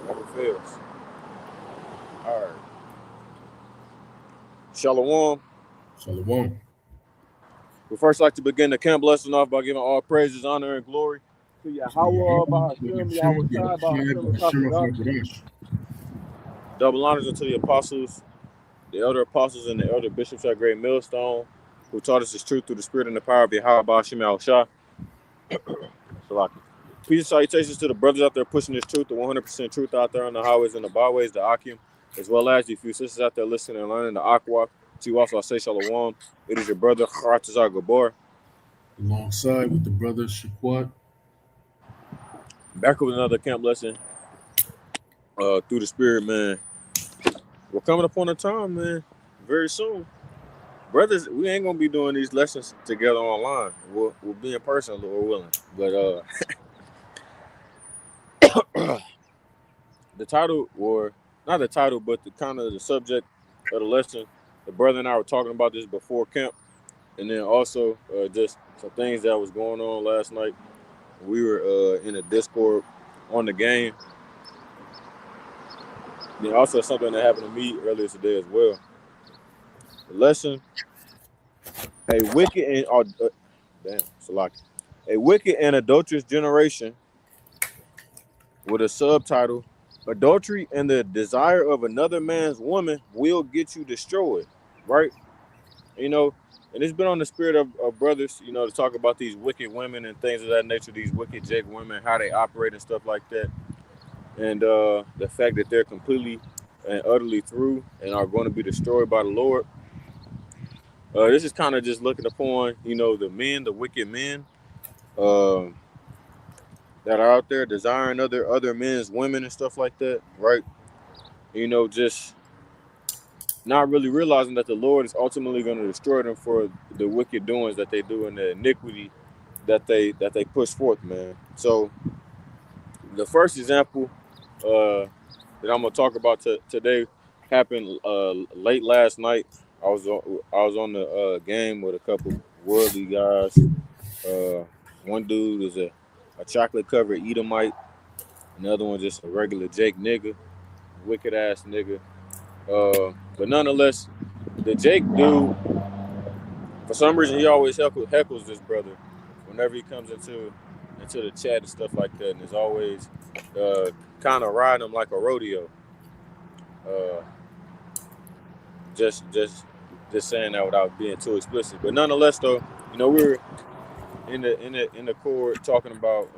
Never fails. All right. Shalom. Shalom. We first like to begin the camp lesson off by giving all praises, honor, and glory to To Yahweh, Yahweh, to Bahashem, Hashem, Yahweh Shai, Yahushai, Bahashem, Ba'ashem, Akasadah. HaKadosh. Double honors unto the apostles, the elder apostles, and the elder bishops at Great Millstone, who taught us his truth through the spirit and the power of Yahweh, Bahashem, Yahweh Shai. Salaki. Peace and salutations to the brothers out there pushing this truth, the 100% truth out there on the highways and the byways, the Akim, as well as the few sisters out there listening and learning the Aqua. To you also, I say Shalom. It is your brother, Kharatazar Gabor, Alongside with the brother Shaquat. back with another camp lesson through the spirit, man. We're coming upon a time, man, very soon. Brothers, we ain't going to be doing these lessons together online. We'll be in person, Lord willing. But the title, or not the title, but the kind of the subject of the lesson, the brother and I were talking about this before camp, and then also just some things that was going on last night. We were in a Discord on the game. Then also something that happened to me earlier today as well. The lesson: a wicked and Salaki, a wicked and adulterous generation, with a subtitle: Adultery and the desire of another man's woman will get you destroyed. Right? You know, and it's been on the spirit of brothers, you know, to talk about these wicked women and things of that nature, these wicked Jake women, how they operate and stuff like that. And the fact that they're completely and utterly through and are going to be destroyed by the Lord. This is kind of just looking upon, you know, the men, the wicked men uh, that are out there desiring other men's women and stuff like that, right? You know, just not really realizing that the Lord is ultimately going to destroy them for the wicked doings that they do and the iniquity that they push forth, man. So the first example that I'm gonna talk about today happened late last night. I was on the game with a couple worldly guys. Uh, One dude is a chocolate covered Edomite. Another one just a regular Jake nigga, wicked ass nigga. But nonetheless, the Jake dude, for some reason, he always heckles this brother whenever he comes into the chat and stuff like that, and is always uh, kind of riding him like a rodeo. Uh, just saying that without being too explicit, but nonetheless, though, you know, we were in the court talking about.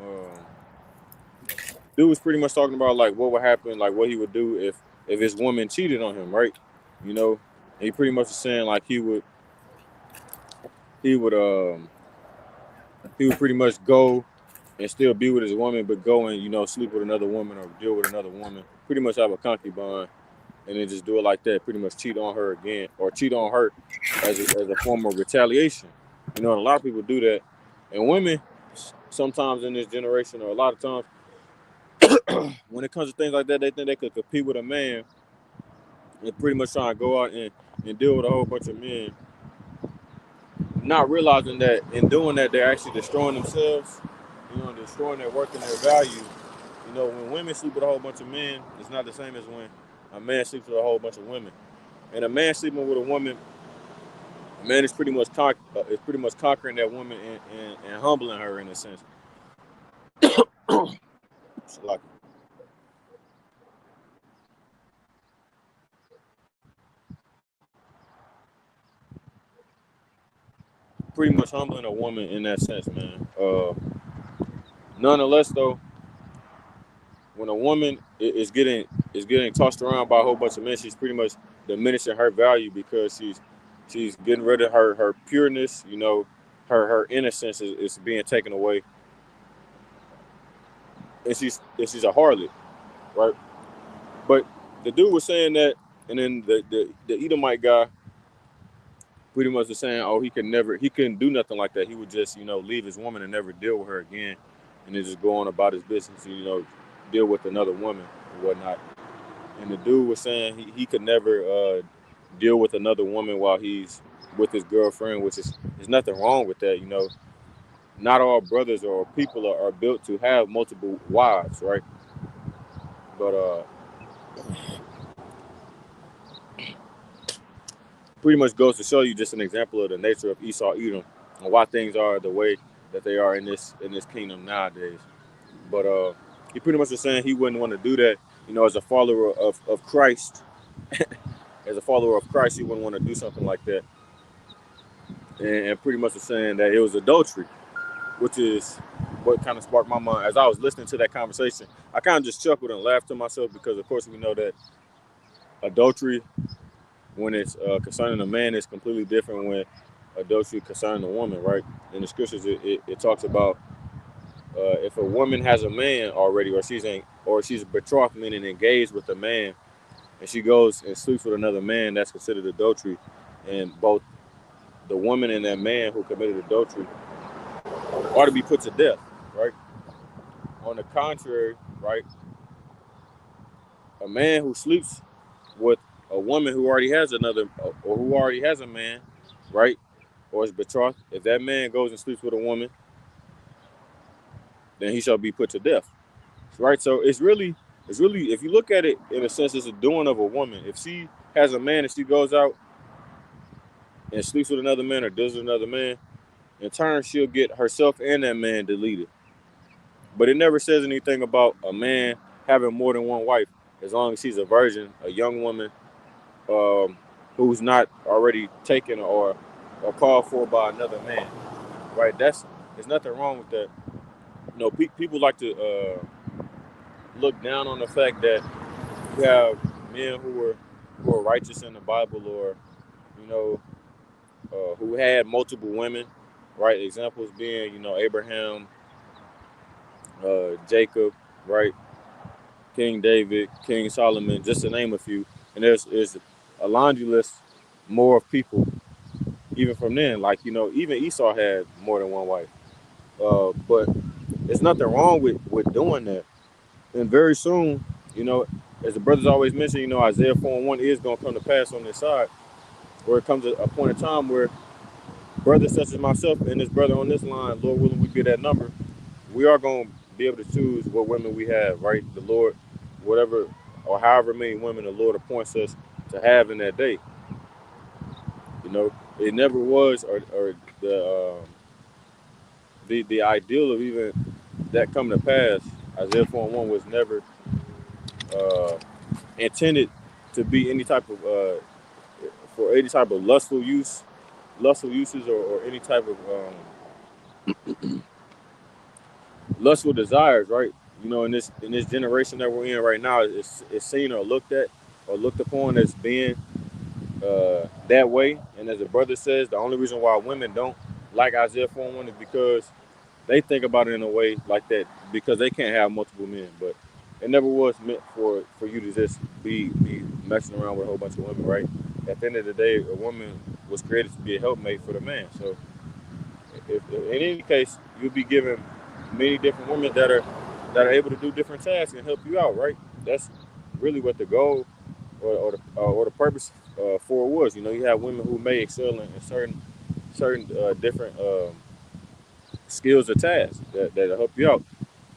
Dude was pretty much talking about like what would happen, like what he would do if his woman cheated on him, right? You know, and he pretty much was saying like he would he would pretty much go and still be with his woman, but go and, you know, sleep with another woman or deal with another woman. Pretty much have a concubine, and then just do it like that. Pretty much cheat on her again, or cheat on her as a form of retaliation. You know, and a lot of people do that, and women sometimes in this generation, or a lot of times, when it comes to things like that, they think they could compete with a man and pretty much try and go out and deal with a whole bunch of men, not realizing that in doing that they're actually destroying themselves, you know, and destroying their worth and their value. You know, when women sleep with a whole bunch of men, it's not the same as when a man sleeps with a whole bunch of women. And a man sleeping with a woman, a man is pretty much conquering that woman and humbling her in a sense. It's like pretty much humbling a woman in that sense, man. Nonetheless, though, when a woman is getting tossed around by a whole bunch of men, she's pretty much diminishing her value because she's getting rid of her pureness. You know, her innocence is being taken away, and she's a harlot, right? But the dude was saying that, and then the Edomite guy pretty much was saying, oh, he couldn't do nothing like that. He would just, you know, leave his woman and never deal with her again, and then just go on about his business, and, you know, deal with another woman and whatnot. And the dude was saying he could never deal with another woman while he's with his girlfriend, which is there's nothing wrong with that. You know, not all brothers or people are built to have multiple wives, right? But pretty much goes to show you just an example of the nature of Esau Edom and why things are the way that they are in this kingdom nowadays. But he pretty much was saying he wouldn't want to do that, as a follower of Christ. As a follower of Christ, he wouldn't want to do something like that. And pretty much was saying that it was adultery, which is what kind of sparked my mind. As I was listening to that conversation, I kind of just chuckled and laughed to myself because, of course, we know that adultery, when it's concerning a man, is completely different when adultery concerning a woman, right? In the scriptures, it talks about if a woman has a man already, or she's betrothed, meaning engaged with a man, and she goes and sleeps with another man, that's considered adultery. And both the woman and that man who committed adultery ought to be put to death, right? On the contrary, right, a man who sleeps with a woman who already has or who already has a man, right, or is betrothed, if that man goes and sleeps with a woman, then he shall be put to death, right? So it's really, if you look at it in a sense, it's a doing of a woman. If she has a man and she goes out and sleeps with another man or does with another man, in turn, she'll get herself and that man deleted. But it never says anything about a man having more than one wife, as long as she's a virgin, a young woman, who's not already taken or called for by another man, right? There's nothing wrong with that. People like to look down on the fact that you have men who are righteous in the Bible, or who had multiple women, right? Examples being, Abraham, Jacob, right? King David, King Solomon, just to name a few. And there's a laundry list more of people, even from then. Like, even Esau had more than one wife. But there's nothing wrong with doing that. And very soon, as the brothers always mention, Isaiah 4:1 is going to come to pass on this side, where it comes to a point in time where brothers such as myself and this brother on this line, Lord willing, we get that number, we are going to be able to choose what women we have, right? The Lord, whatever or however many women the Lord appoints us to have in that day. It never was, or the ideal of even that coming to pass, Isaiah 4:1 was never intended to be any type of for any type of lustful uses, or any type of lustful desires, right? In this generation that we're in right now, it's seen or looked at or looked upon as being that way. And as the brother says, the only reason why women don't like Isaiah 4:1 is because they think about it in a way like that, because they can't have multiple men. But it never was meant for you to just be messing around with a whole bunch of women, right? At the end of the day, a woman was created to be a helpmate for the man. So if in any case, you'll be given many different women that are able to do different tasks and help you out, right? That's really what the goal or the purpose for it was. You have women who may excel in certain different skills or tasks that'll help you out,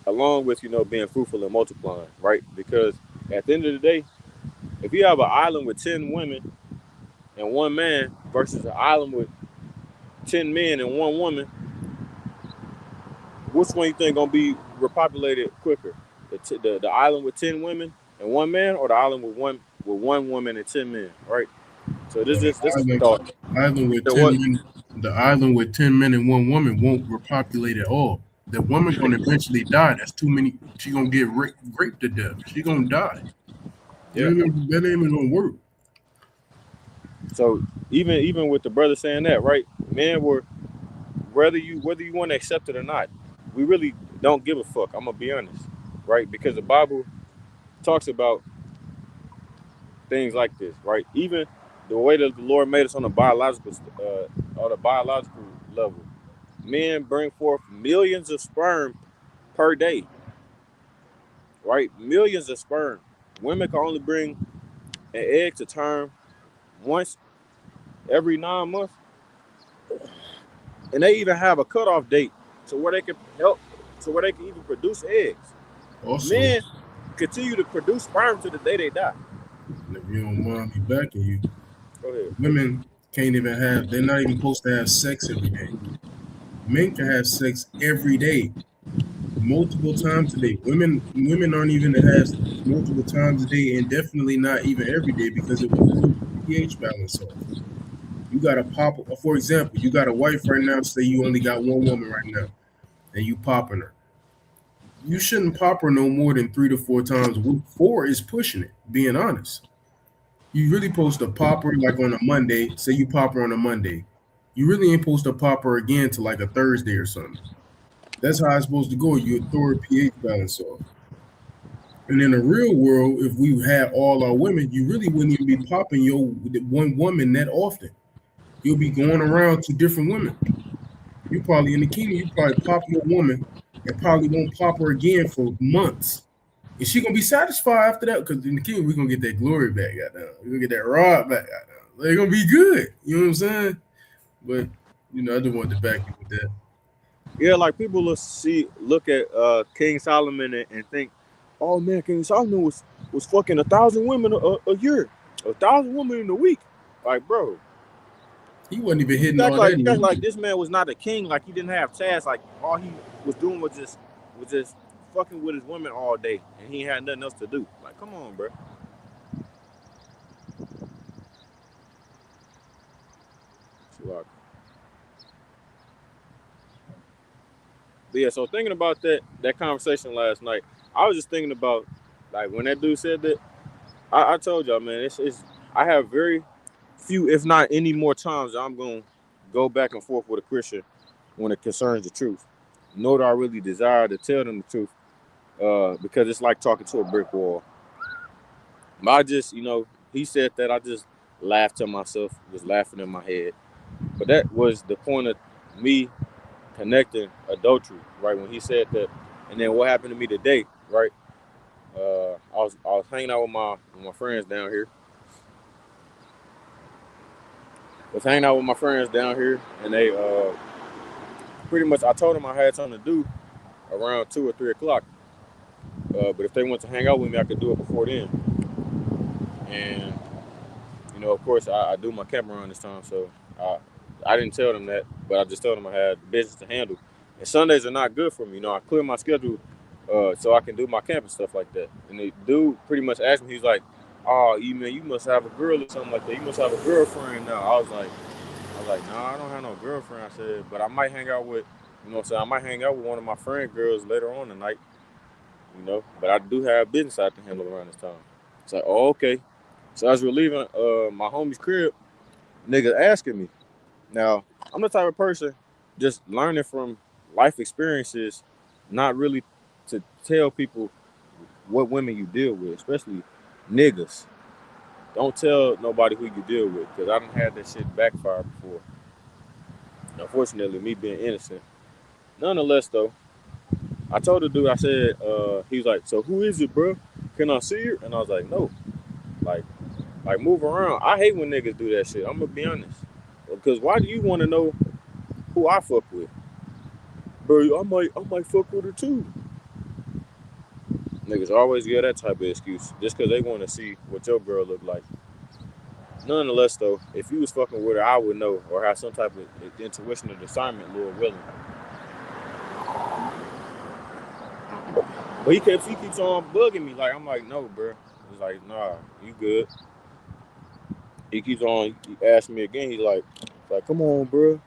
along with being fruitful and multiplying, right? Because at the end of the day, if you have an island with 10 women and one man versus an island with 10 men and one woman, which one you think gonna be repopulated quicker? The island with 10 women and one man, or the island with one woman and 10 men, right? So this is island, thought. island with So 10 what? men, the island with 10 men and one woman won't repopulate at all. The woman gonna eventually die. That's too many. She gonna get raped to death. She gonna die. That Yeah. ain't even gonna work. So even with the brother saying that, right? Men were, whether you want to accept it or not, we really don't give a fuck. I'm gonna be honest, right? Because the Bible talks about things like this, right? Even the way that the Lord made us on a biological level, men bring forth millions of sperm per day, right? Millions of sperm. Women can only bring an egg to term once every 9 months, and they even have a cutoff date to where they can even produce eggs. Also, Men continue to produce sperm to the day they die. And if you don't mind me backing you, Go ahead. women can't even have. They're not even supposed to have sex every day. Men can have sex every day, multiple times a day. Women aren't even to have multiple times a day, and definitely not even every day because it will throw the pH balance off. You got to pop. For example, you got a wife right now. Say you only got one woman right now, and you popping her. You shouldn't pop her no more than 3 to 4 times a week. 4 is pushing it. Being honest, you really supposed to pop her like on a Monday. Say you pop her on a Monday. You really ain't supposed to pop her again to like a Thursday or something. That's how it's supposed to go. You throw her pH balance off. And in the real world, if we had all our women, you really wouldn't even be popping your one woman that often. You'll be going around to different women. You probably in the kingdom, you probably pop your woman and probably won't pop her again for months. Is she gonna be satisfied after that? Because in the kingdom, we're gonna get that glory back. We're gonna get that rod back. They're gonna be good. You know what I'm saying? But I just wanted to back you with that. Yeah, like people look at King Solomon and think, oh man, King Solomon was fucking 1,000 women a year, 1,000 women in a week. Like, bro, he wasn't even hitting you all that. act like this man was not a king. Like he didn't have tasks. Like all he was doing was just fucking with his women all day, and he had nothing else to do. Like, come on, bro. But yeah, so thinking about that conversation last night, I was just thinking about like when that dude said that. I told y'all, man, it's I have very few, if not any more times I'm gonna go back and forth with a Christian when it concerns the truth. Nor do I really desire to tell them the truth, because it's like talking to a brick wall. But I just, he said that, I just laughed to myself, just laughing in my head. But that was the point of me connecting adultery, right? When he said that, and then what happened to me today, right? I was hanging out with my friends down here. And they pretty much, I told them I had something to do around 2 or 3 o'clock. But if they want to hang out with me, I could do it before then. And of course, I do my camp around this time, so I didn't tell them that, but I just told them I had business to handle. And Sundays are not good for me. I clear my schedule so I can do my camp and stuff like that. And the dude pretty much asked me, he's like, "Oh, you must have a girl or something like that. You must have a girlfriend now." I was like, "Nah, I don't have no girlfriend." I said, "But I might hang out with, I might hang out with one of my friend girls later on tonight, But I do have business I have to handle around this time." It's like, "Oh, okay." So as we're leaving my homie's crib, nigga asking me. Now, I'm the type of person just learning from life experiences, not really to tell people what women you deal with, especially niggas. Don't tell nobody who you deal with, because I done had that shit backfire before. Unfortunately, me being innocent. Nonetheless, though, I told the dude, I said, he was like, "So who is it, bro? Can I see her?" And I was like, "No." Like move around. I hate when niggas do that shit. I'm gonna be honest. Because why do you want to know who I fuck with? Bro, I might fuck with her too. Niggas always get that type of excuse just because they want to see what your girl look like. Nonetheless, though, if you was fucking with her, I would know, or have some type of intuition or discernment, Lord willing. But he keeps on bugging me. Like, I'm like, "No, bro." He's like, "Nah, you good." He keeps on asking me again. He's like, "Come on, bro."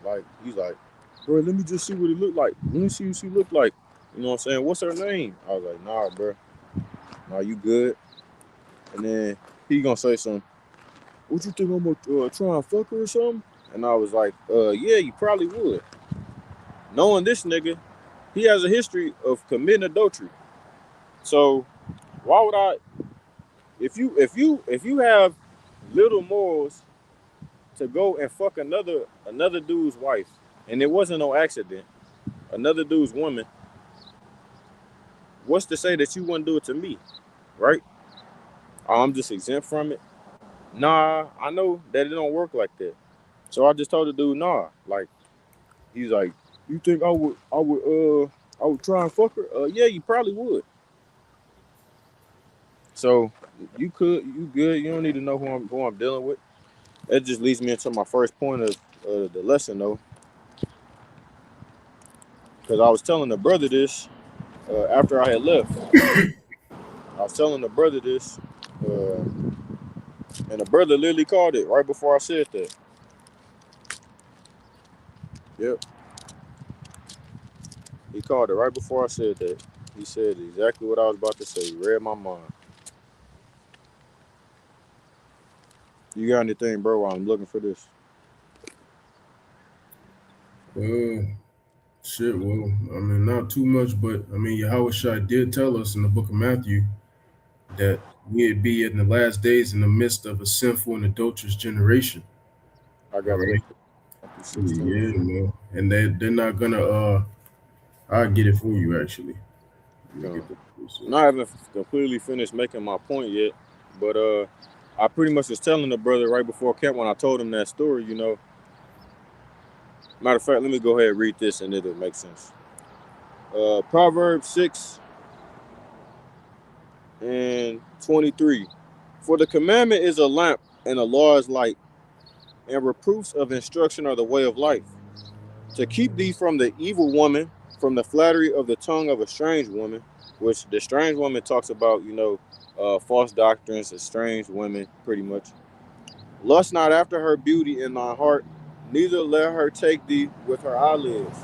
Like, he's like, "Bro, let me just see what it look like. Let me see what she look like. You know what I'm saying? What's her name?" I was like, "Nah, bro. Nah, you good." And then he gonna say something. "What you think, I'm gonna try and fuck her or something?" And I was like, yeah, you probably would. Knowing this nigga, he has a history of committing adultery. So why would I? If you have little morals to go and fuck another dude's wife, and it wasn't no accident, another dude's woman, what's to say that you wouldn't do it to me, right? I'm just exempt from it. Nah, I know that it don't work like that. So I just told the dude, nah. Like, he's like, "You think I would try and fuck her?" Yeah, you probably would. So you good. You don't need to know who I'm dealing with. That just leads me into my first point of the lesson, though, because I was telling the brother this after I had left. I was telling the brother this, and the brother literally called it right before I said that. Yep, he called it right before I said that. He said exactly what I was about to say. He read my mind. You got anything, bro? While I'm looking for this. Shit, well, I mean, not too much, but I mean, Yahushua did tell us in the book of Matthew that we'd be in the last days in the midst of a sinful and adulterous generation. I All got right. Matthew 16. Yeah, man. And they're not gonna I'll get it for you actually. Let me get the And I haven't completely finished making my point yet, but I pretty much was telling the brother right before camp when I told him that story. Matter of fact, let me go ahead and read this and it'll make sense. Proverbs 6:23. For the commandment is a lamp and the law is light, and reproofs of instruction are the way of life. To keep thee from the evil woman, from the flattery of the tongue of a strange woman, which the strange woman talks about, false doctrines, estranged women, pretty much. Lust not after her beauty in thy heart, neither let her take thee with her eyelids.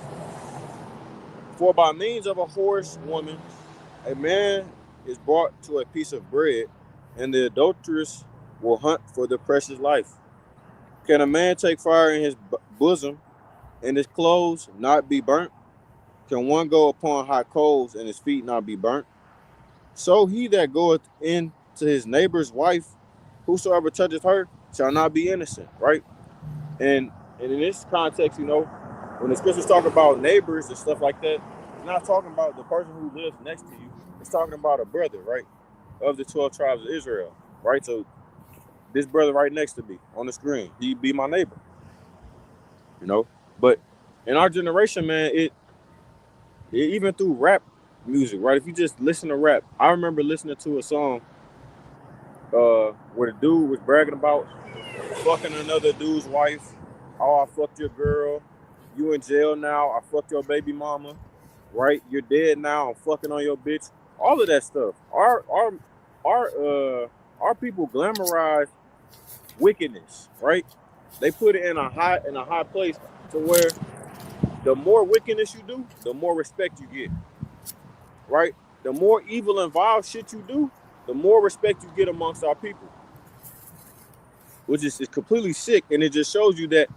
For by means of a whorish woman, a man is brought to a piece of bread, and the adulteress will hunt for the precious life. Can a man take fire in his bosom, and his clothes not be burnt? Can one go upon hot coals, and his feet not be burnt? So he that goeth in to his neighbor's wife, whosoever toucheth her, shall not be innocent, right? And in this context, when the scriptures talk about neighbors and stuff like that, it's not talking about the person who lives next to you. It's talking about a brother, right? Of the 12 tribes of Israel, right? So this brother right next to me on the screen, he be my neighbor, But in our generation, man, it even through rap music, right? If you just listen to rap, I remember listening to a song where the dude was bragging about fucking another dude's wife. Oh, I fucked your girl. You in jail now. I fucked your baby mama. Right? You're dead now. I'm fucking on your bitch. All of that stuff. Our people glamorize wickedness, right? They put it in a high place to where the more wickedness you do, the more respect you get. Right? The more evil and vile shit you do, the more respect you get amongst our people. Which is completely sick, and it just shows you that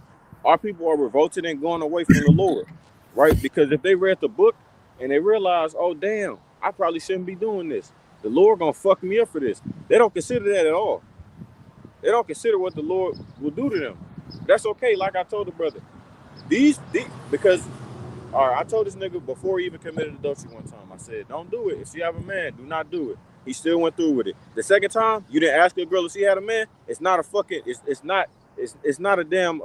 our people are revolted and going away from the Lord, right? Because if they read the book and they realize, oh damn, I probably shouldn't be doing this. The Lord gonna fuck me up for this. They don't consider that at all. They don't consider what the Lord will do to them. That's okay. Like I told the brother, because all right, I told this nigga before he even committed adultery one time. I said, don't do it. If she have a man, do not do it. He still went through with it. The second time, you didn't ask a girl if she had a man. It's not a fucking. It's not a damn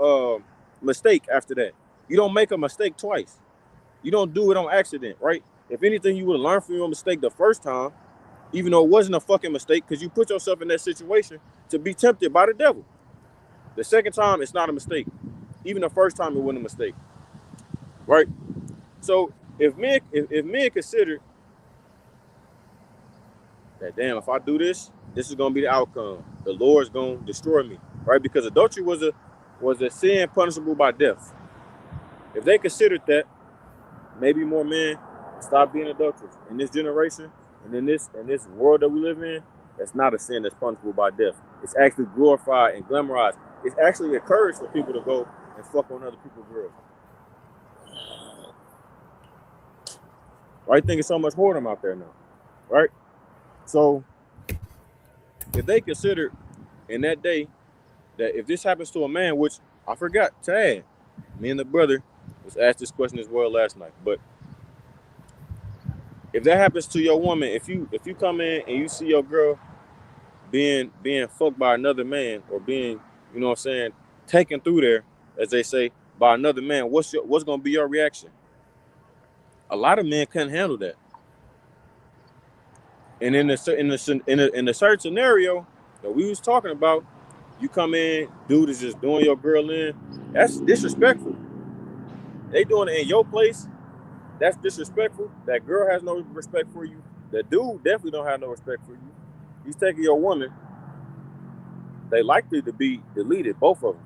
mistake. After that, you don't make a mistake twice. You don't do it on accident, right? If anything, you would have learned from your mistake the first time, even though it wasn't a fucking mistake, because you put yourself in that situation to be tempted by the devil. The second time, it's not a mistake. Even the first time, it wasn't a mistake, right? So if men consider that, damn, if I do this, this is gonna be the outcome. The Lord's gonna destroy me, right? Because adultery was a sin punishable by death. If they considered that, maybe more men stop being adulterous in this generation and in this world that we live in. That's not a sin that's punishable by death. It's actually glorified and glamorized. It's actually encouraged for people to go and fuck on other people's girls. Right? Think it's so much whoredom out there now, right? So if they consider in that day that if this happens to a man, which I forgot to add, me and the brother was asked this question as well last night, but if that happens to your woman, if you come in and you see your girl being fucked by another man or being, taken through there, as they say, by another man, what's gonna be your reaction? A lot of men can't handle that. And in the certain scenario that we was talking about, you come in, dude is just doing your girl in. That's disrespectful. They doing it in your place. That's disrespectful. That girl has no respect for you. That dude definitely don't have no respect for you. He's taking your woman. They likely to be deleted, both of them.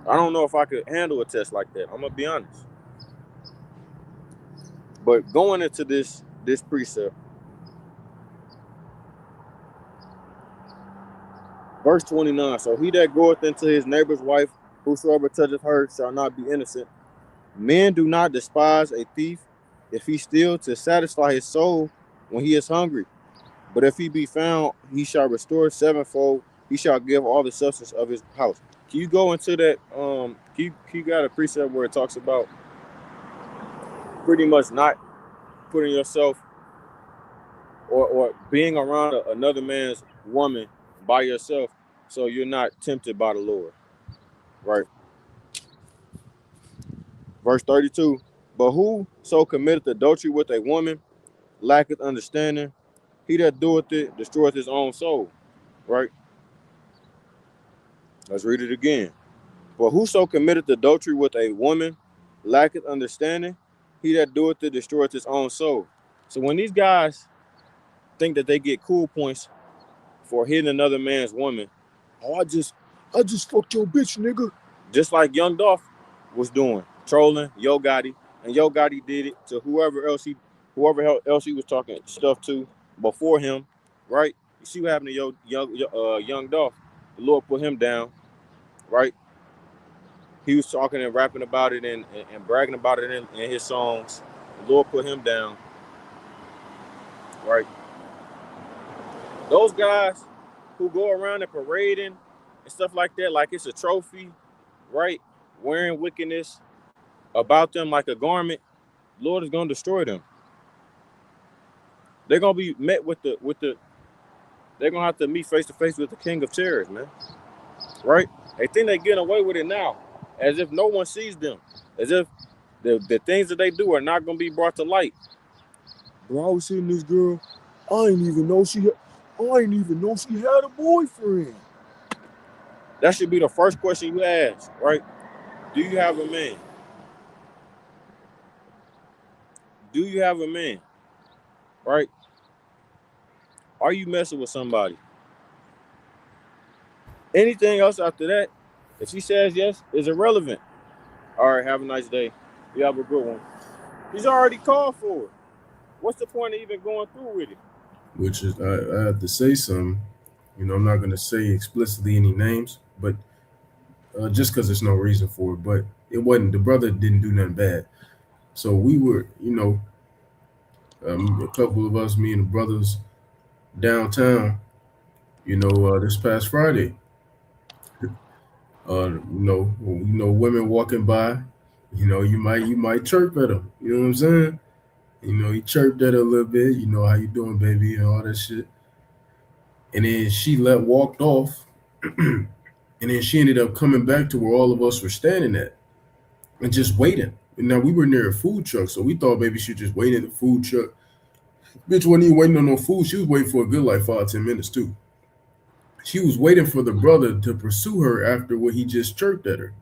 I don't know if I could handle a test like that. I'm gonna be honest. But going into this precept, verse 29. So he that goeth into his neighbor's wife, whosoever toucheth her shall not be innocent. Men do not despise a thief if he steal to satisfy his soul when he is hungry. But if he be found, he shall restore sevenfold. He shall give all the substance of his house. Can you go into that? You got a precept where it talks about pretty much not putting yourself or being around another man's woman by yourself, so you're not tempted by the Lord, right? Verse 32. But who so committeth adultery with a woman lacketh understanding. He that doeth it destroyeth his own soul, right? Let's read it again. But whoso committeth adultery with a woman lacketh understanding. He that doeth it destroyeth his own soul. So when these guys think that they get cool points for hitting another man's woman, oh, I just fucked your bitch, nigga. Just like Young Dolph was doing, trolling Yo Gotti, and Yo Gotti did it to whoever else he was talking stuff to before him, right? You see what happened to Young Dolph? The Lord put him down, right? He was talking and rapping about it and bragging about it in his songs. The Lord put him down, right? Those guys who go around and parading and stuff like that, like it's a trophy, right? Wearing wickedness about them like a garment, Lord is going to destroy them. They're going to be met with the. They're going to have to meet face to face with the King of Terrors, man. Right? They think they're getting away with it now, as if no one sees them, as if the things that they do are not going to be brought to light. Bro, I was seeing this girl. I didn't even know she had a boyfriend. That should be the first question you ask, right? Do you have a man? Do you have a man? Right? Are you messing with somebody? Anything else after that, if she says yes, is irrelevant. All right, have a nice day. You have a good one. He's already called for it. What's the point of even going through with it? Which is, I have to say something. You know, I'm not going to say explicitly any names, but just because there's no reason for it. But it wasn't, the brother didn't do nothing bad. So we were, you know, a couple of us, me and the brothers downtown, you know, this past Friday. You know, women walking by, you know, you might chirp at them. You know what I'm saying? You know, he chirped at her a little bit. You know, how you doing, baby, and all that shit. And then she walked off, and then she ended up coming back to where all of us were standing at, and just waiting. And now we were near a food truck, so we thought maybe she'd just wait in the food truck. Bitch wasn't even waiting on no food. She was waiting for a good like 5-10 minutes too. She was waiting for the brother to pursue her after what he just chirped at her.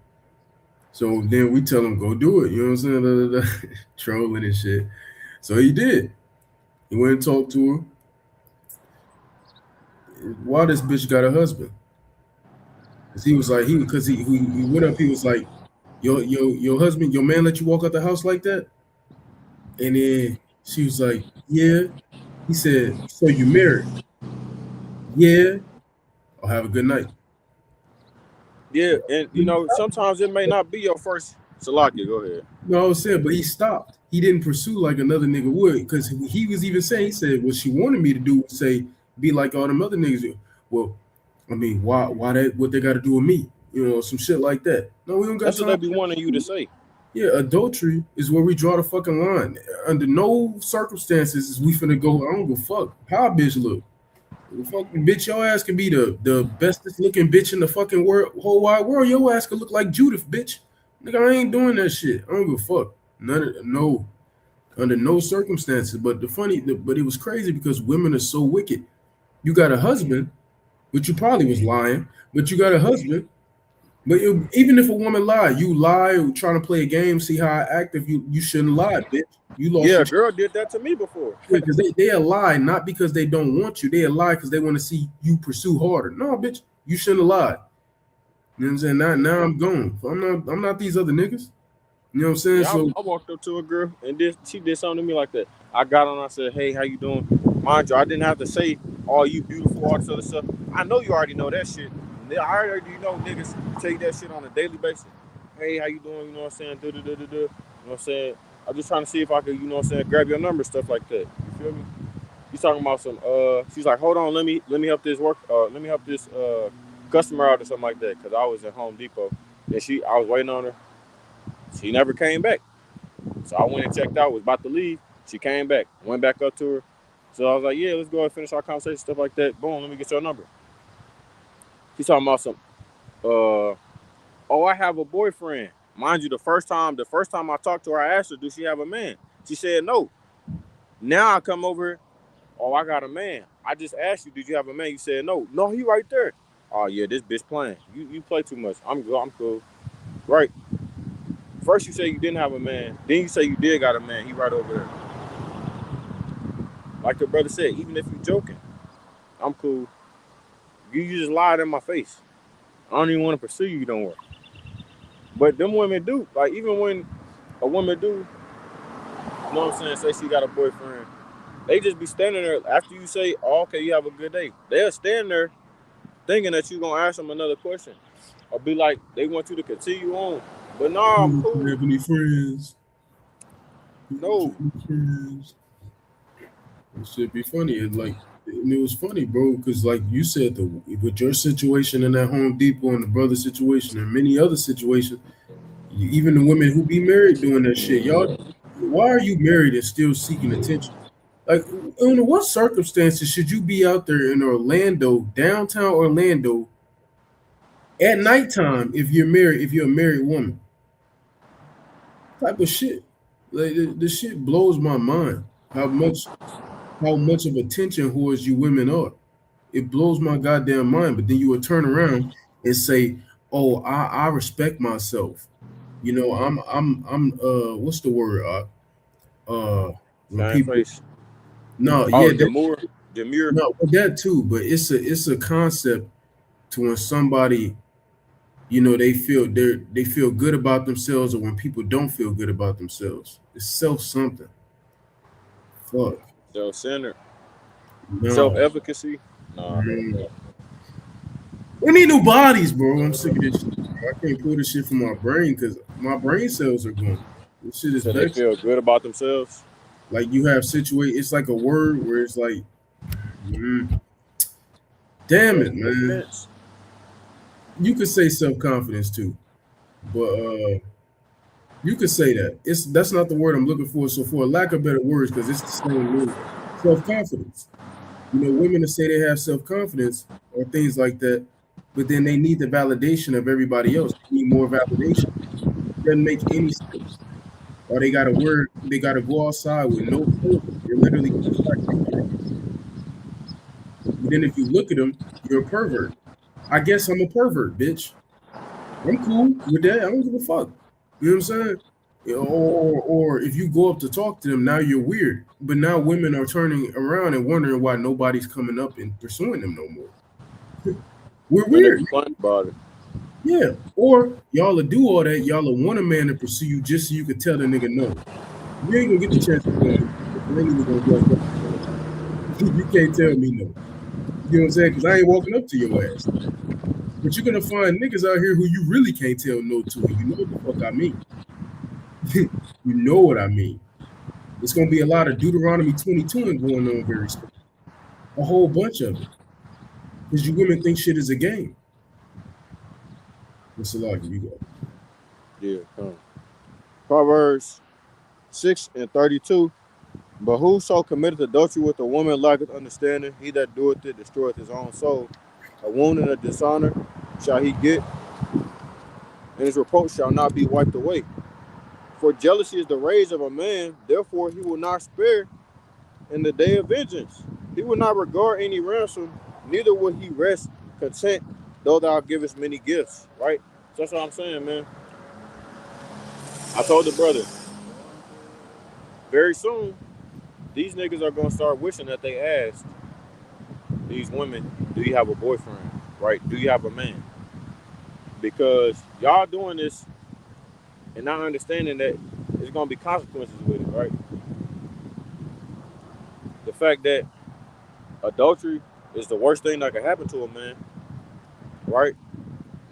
So then we tell him, go do it. You know what I'm saying? Trolling and shit. So he did. He went and talked to her. Why this bitch got a husband? Because he was like, he went up, he was like, your husband, your man let you walk out the house like that? And then she was like, yeah. He said, so you married? Yeah. I'll have a good night. Yeah, and you know, sometimes it may not be your first. Salakia, go ahead. No, I was saying, but he stopped. He didn't pursue like another nigga would, because he was even saying, he said, what she wanted me to do was say, be like all them other niggas do. Well, I mean, why what they got to do with me? You know, some shit like that. No, we don't got. That's what they be wanting you to say. Yeah, adultery is where we draw the fucking line. Under no circumstances is we finna go, I don't give a fuck how a bitch look. Fucking bitch, your ass can be the bestest looking bitch in the fucking whole wide world. Your ass could look like Judith, bitch. Nigga, I ain't doing that shit. I don't give a fuck. No. under no circumstances. But but it was crazy because women are so wicked. You got a husband, but you probably was lying. But you got a husband. But even if a woman lied, you lie trying to play a game, see how I act. If you shouldn't lie, bitch. You lost Yeah, your a girl did that to me before. because they lie not because they don't want you. They lie because they want to see you pursue harder. No, bitch, you shouldn't have lied. You know what I'm saying? Now I'm gone. I'm not these other niggas. You know what I'm saying? Yeah, So I walked up to a girl and she did something to me like that. I got on, I said, "Hey, how you doing?" Mind you, I didn't have to say, "Oh, you beautiful," all this other stuff. I know you already know that shit. I already know niggas take that shit on a daily basis. Hey, how you doing? You know what I'm saying? You know what I'm saying? I'm just trying to see if I could, you know what I'm saying, grab your number, stuff like that. You feel me? He's talking about some. She's like, "Hold on, let me help this let me help this customer out or something like that," because I was at Home Depot and I was waiting on her. She never came back. So I went and checked out, was about to leave. She came back, went back up to her. So I was like, yeah, let's go and finish our conversation, stuff like that. Boom, let me get your number. She's talking about some, oh, I have a boyfriend. Mind you, the first time I talked to her, I asked her, do she have a man? She said no. Now I come over here, oh, I got a man. I just asked you, did you have a man? You said no. No, he right there. Oh, yeah, this bitch playing. You play too much. I'm cool. Right. First you say you didn't have a man, then you say you did got a man. He right over there. Like the brother said, even if you joking, I'm cool. You just lied in my face. I don't even want to pursue you no more. But them women do. Like even when a woman do, you know what I'm saying, say she got a boyfriend, they just be standing there after you say, oh, okay, you have a good day. They'll stand there thinking that you gonna ask them another question. Or be like, they want you to continue on. But no, I'm cool. have any friends? No. It should be funny. It was funny, bro, because like you said, with your situation in that Home Depot and the brother situation and many other situations, even the women who be married doing that shit, y'all, why are you married and still seeking attention? Like, under what circumstances should you be out there in Orlando, downtown Orlando, at nighttime if you're a married woman? Type of shit. Like this shit blows my mind. How much of attention whores you women are. It blows my goddamn mind. But then you would turn around and say, "Oh, I respect myself." You know, I'm what's the word? When people Face. no, Oh, yeah, demure. no, that too. But it's a concept to when somebody, you know, they feel good about themselves, or when people don't feel good about themselves. It's self something. Fuck. Self-centered. No. Self-efficacy. Nah. No. We need new bodies, bro. I'm sick of this shit. I can't pull this shit from my brain because my brain cells are gone. This shit is So they feel good about themselves. like you have it's like a word where it's like, damn it, man. You could say self-confidence too, but you could say that. That's not the word I'm looking for. So for lack of better words, because it's the same word, self-confidence. You know, women that say they have self-confidence or things like that, but then they need the validation of everybody else. They need more validation. It doesn't make any sense. Or they gotta go outside with no clothes. They're literally but then if you look at them, you're a pervert. I guess I'm a pervert, bitch. I'm cool with that. I don't give a fuck. You know what I'm saying? Or if you go up to talk to them, now you're weird. But now women are turning around and wondering why nobody's coming up and pursuing them no more. We're weird. About it. Yeah. Or y'all will do all that. Y'all will want a man to pursue you just so you can tell the nigga no. You ain't gonna get the chance to do it. You can't tell me no. You know what I'm saying? Because I ain't walking up to your ass. But you're gonna find niggas out here who you really can't tell no to. And you know what the fuck I mean. You know what I mean. It's gonna be a lot of Deuteronomy 22 going on very soon. A whole bunch of it. Because you women think shit is a game. What's the logic you got? Yeah. Proverbs 6:32. But whoso committeth adultery with a woman lacketh understanding. He that doeth it destroyeth his own soul. A wound and a dishonor shall he get, and his reproach shall not be wiped away. For jealousy is the rage of a man, therefore he will not spare in the day of vengeance. He will not regard any ransom, neither will he rest content, though thou givest many gifts. Right? So that's what I'm saying, man. I told the brother, very soon, these niggas are gonna start wishing that they asked these women, do you have a boyfriend? Right? Do you have a man? Because y'all doing this and not understanding that there's gonna be consequences with it, right? The fact that adultery is the worst thing that can happen to a man, right?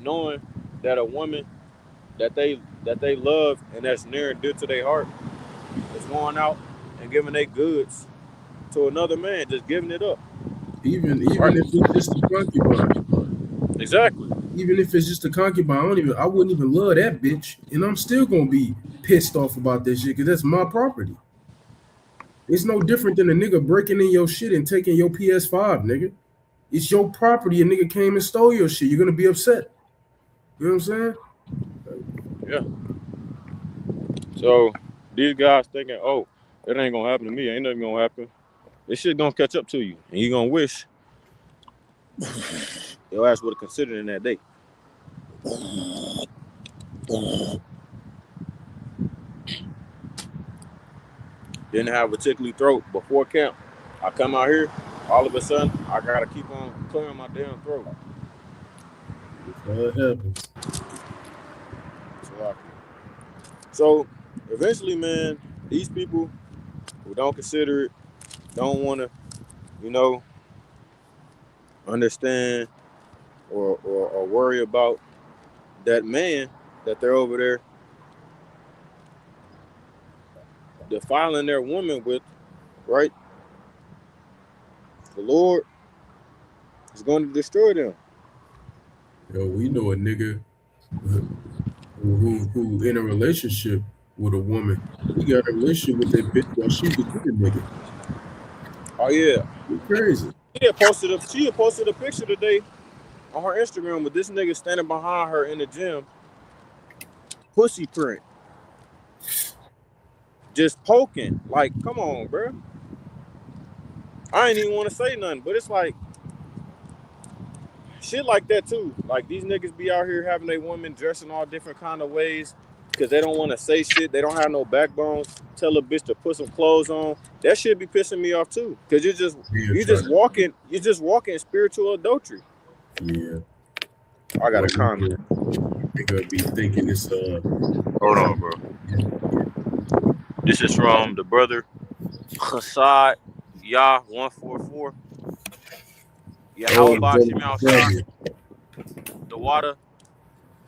Knowing that a woman that they love and that's near and dear to their heart is going out and giving their goods to another man, just giving it up. Even right. If it's just a concubine. Exactly. Even if it's just a concubine, I wouldn't even love that bitch, and I'm still gonna be pissed off about that shit because that's my property. It's no different than a nigga breaking in your shit and taking your PS5, nigga. It's your property. A nigga came and stole your shit. You're gonna be upset. You know what I'm saying? Yeah. So these guys thinking, oh, it ain't gonna happen to me. Ain't nothing gonna happen. This shit gonna catch up to you, and you gonna wish your ass would have considered in that day. Didn't have a tickly throat before camp. I come out here, all of a sudden, I gotta keep on clearing my damn throat. What happens? So eventually, man, these people who don't consider it, don't want to, understand or worry about that man that they're over there defiling their woman with, right? The Lord is going to destroy them. Yo, we know a nigga who in a relationship with a woman. He got a relationship with that bitch while she was with a nigga. Oh yeah, you're crazy. She had posted a picture today on her Instagram with this nigga standing behind her in the gym, pussy print, just poking. Like, come on, bro. I ain't even want to say nothing, but it's like shit like that too. Like these niggas be out here having their women dressing all different kind of ways because they don't want to say shit. They don't have no backbone. Tell a bitch to put some clothes on. That shit be pissing me off too. Cause you just walking in spiritual adultery. Yeah. I got a comment. They gonna be thinking it's Hold on, bro. This is from the brother Hassad Yah 144. Yeah, how about Shimmy outside? The water.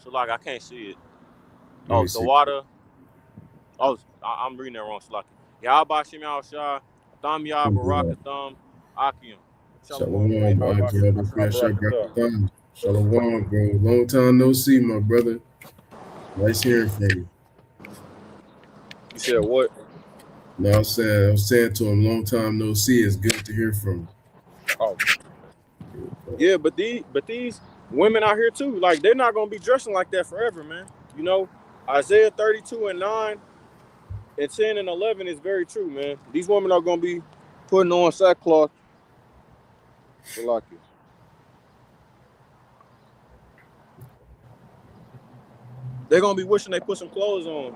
So like I can't see it. Oh, the water. Oh, I'm reading that wrong. Slaki. Yeah, how about Shimmy outside? Thumb Yah Baraka Thumb Akim. Shalom, Shalom, bro. Long time no see, my brother. Nice hearing from you. You said what? No, I was saying to him, long time no see. It's good to hear from him. Oh. Yeah, but these women out here too, like they're not gonna be dressing like that forever, man. Isaiah 32:9 and 10 and 11 is very true, man. These women are gonna be putting on sackcloth. They're gonna be wishing they put some clothes on,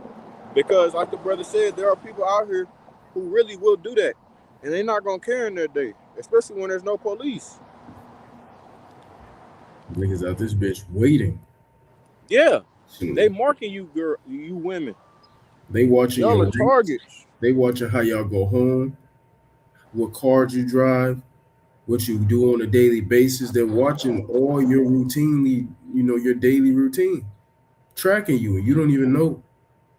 because like the brother said, there are people out here who really will do that, and they're not gonna care in their day, especially when there's no police. Niggas out this bitch waiting. Yeah, they marking you, girl, you women. They watching y'all your targets. They watching how y'all go home, what cars you drive, what you do on a daily basis. They're watching all your your daily routine, tracking you, and you don't even know.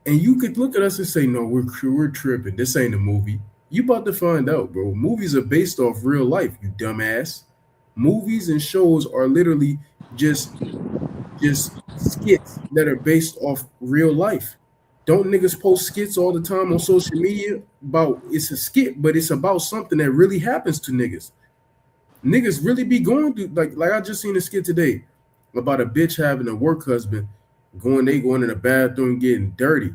And you could look at us and say, "No, we're tripping. This ain't a movie." You about to find out, bro. Movies are based off real life, you dumbass. Movies and shows are literally just skits that are based off real life. Don't niggas post skits all the time on social media about it's a skit, but it's about something that really happens to niggas. Niggas really be going through like I just seen a skit today about a bitch having a work husband going in the bathroom getting dirty.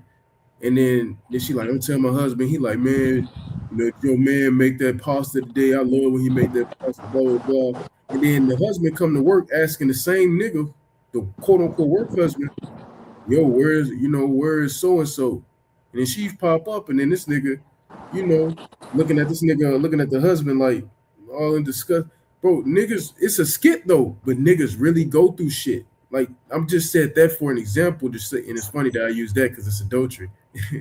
And then she like, I'm telling my husband, he like, man, your man make that pasta today. I love when he make that pasta, blah, blah, blah. And then the husband come to work asking the same nigga, the quote unquote work husband, yo, where's so and so? And then she pop up, and then this nigga, looking at the husband like all in disgust. Bro, niggas, it's a skit though, but niggas really go through shit. Like, I'm just said that for an example, and it's funny that I use that because it's adultery.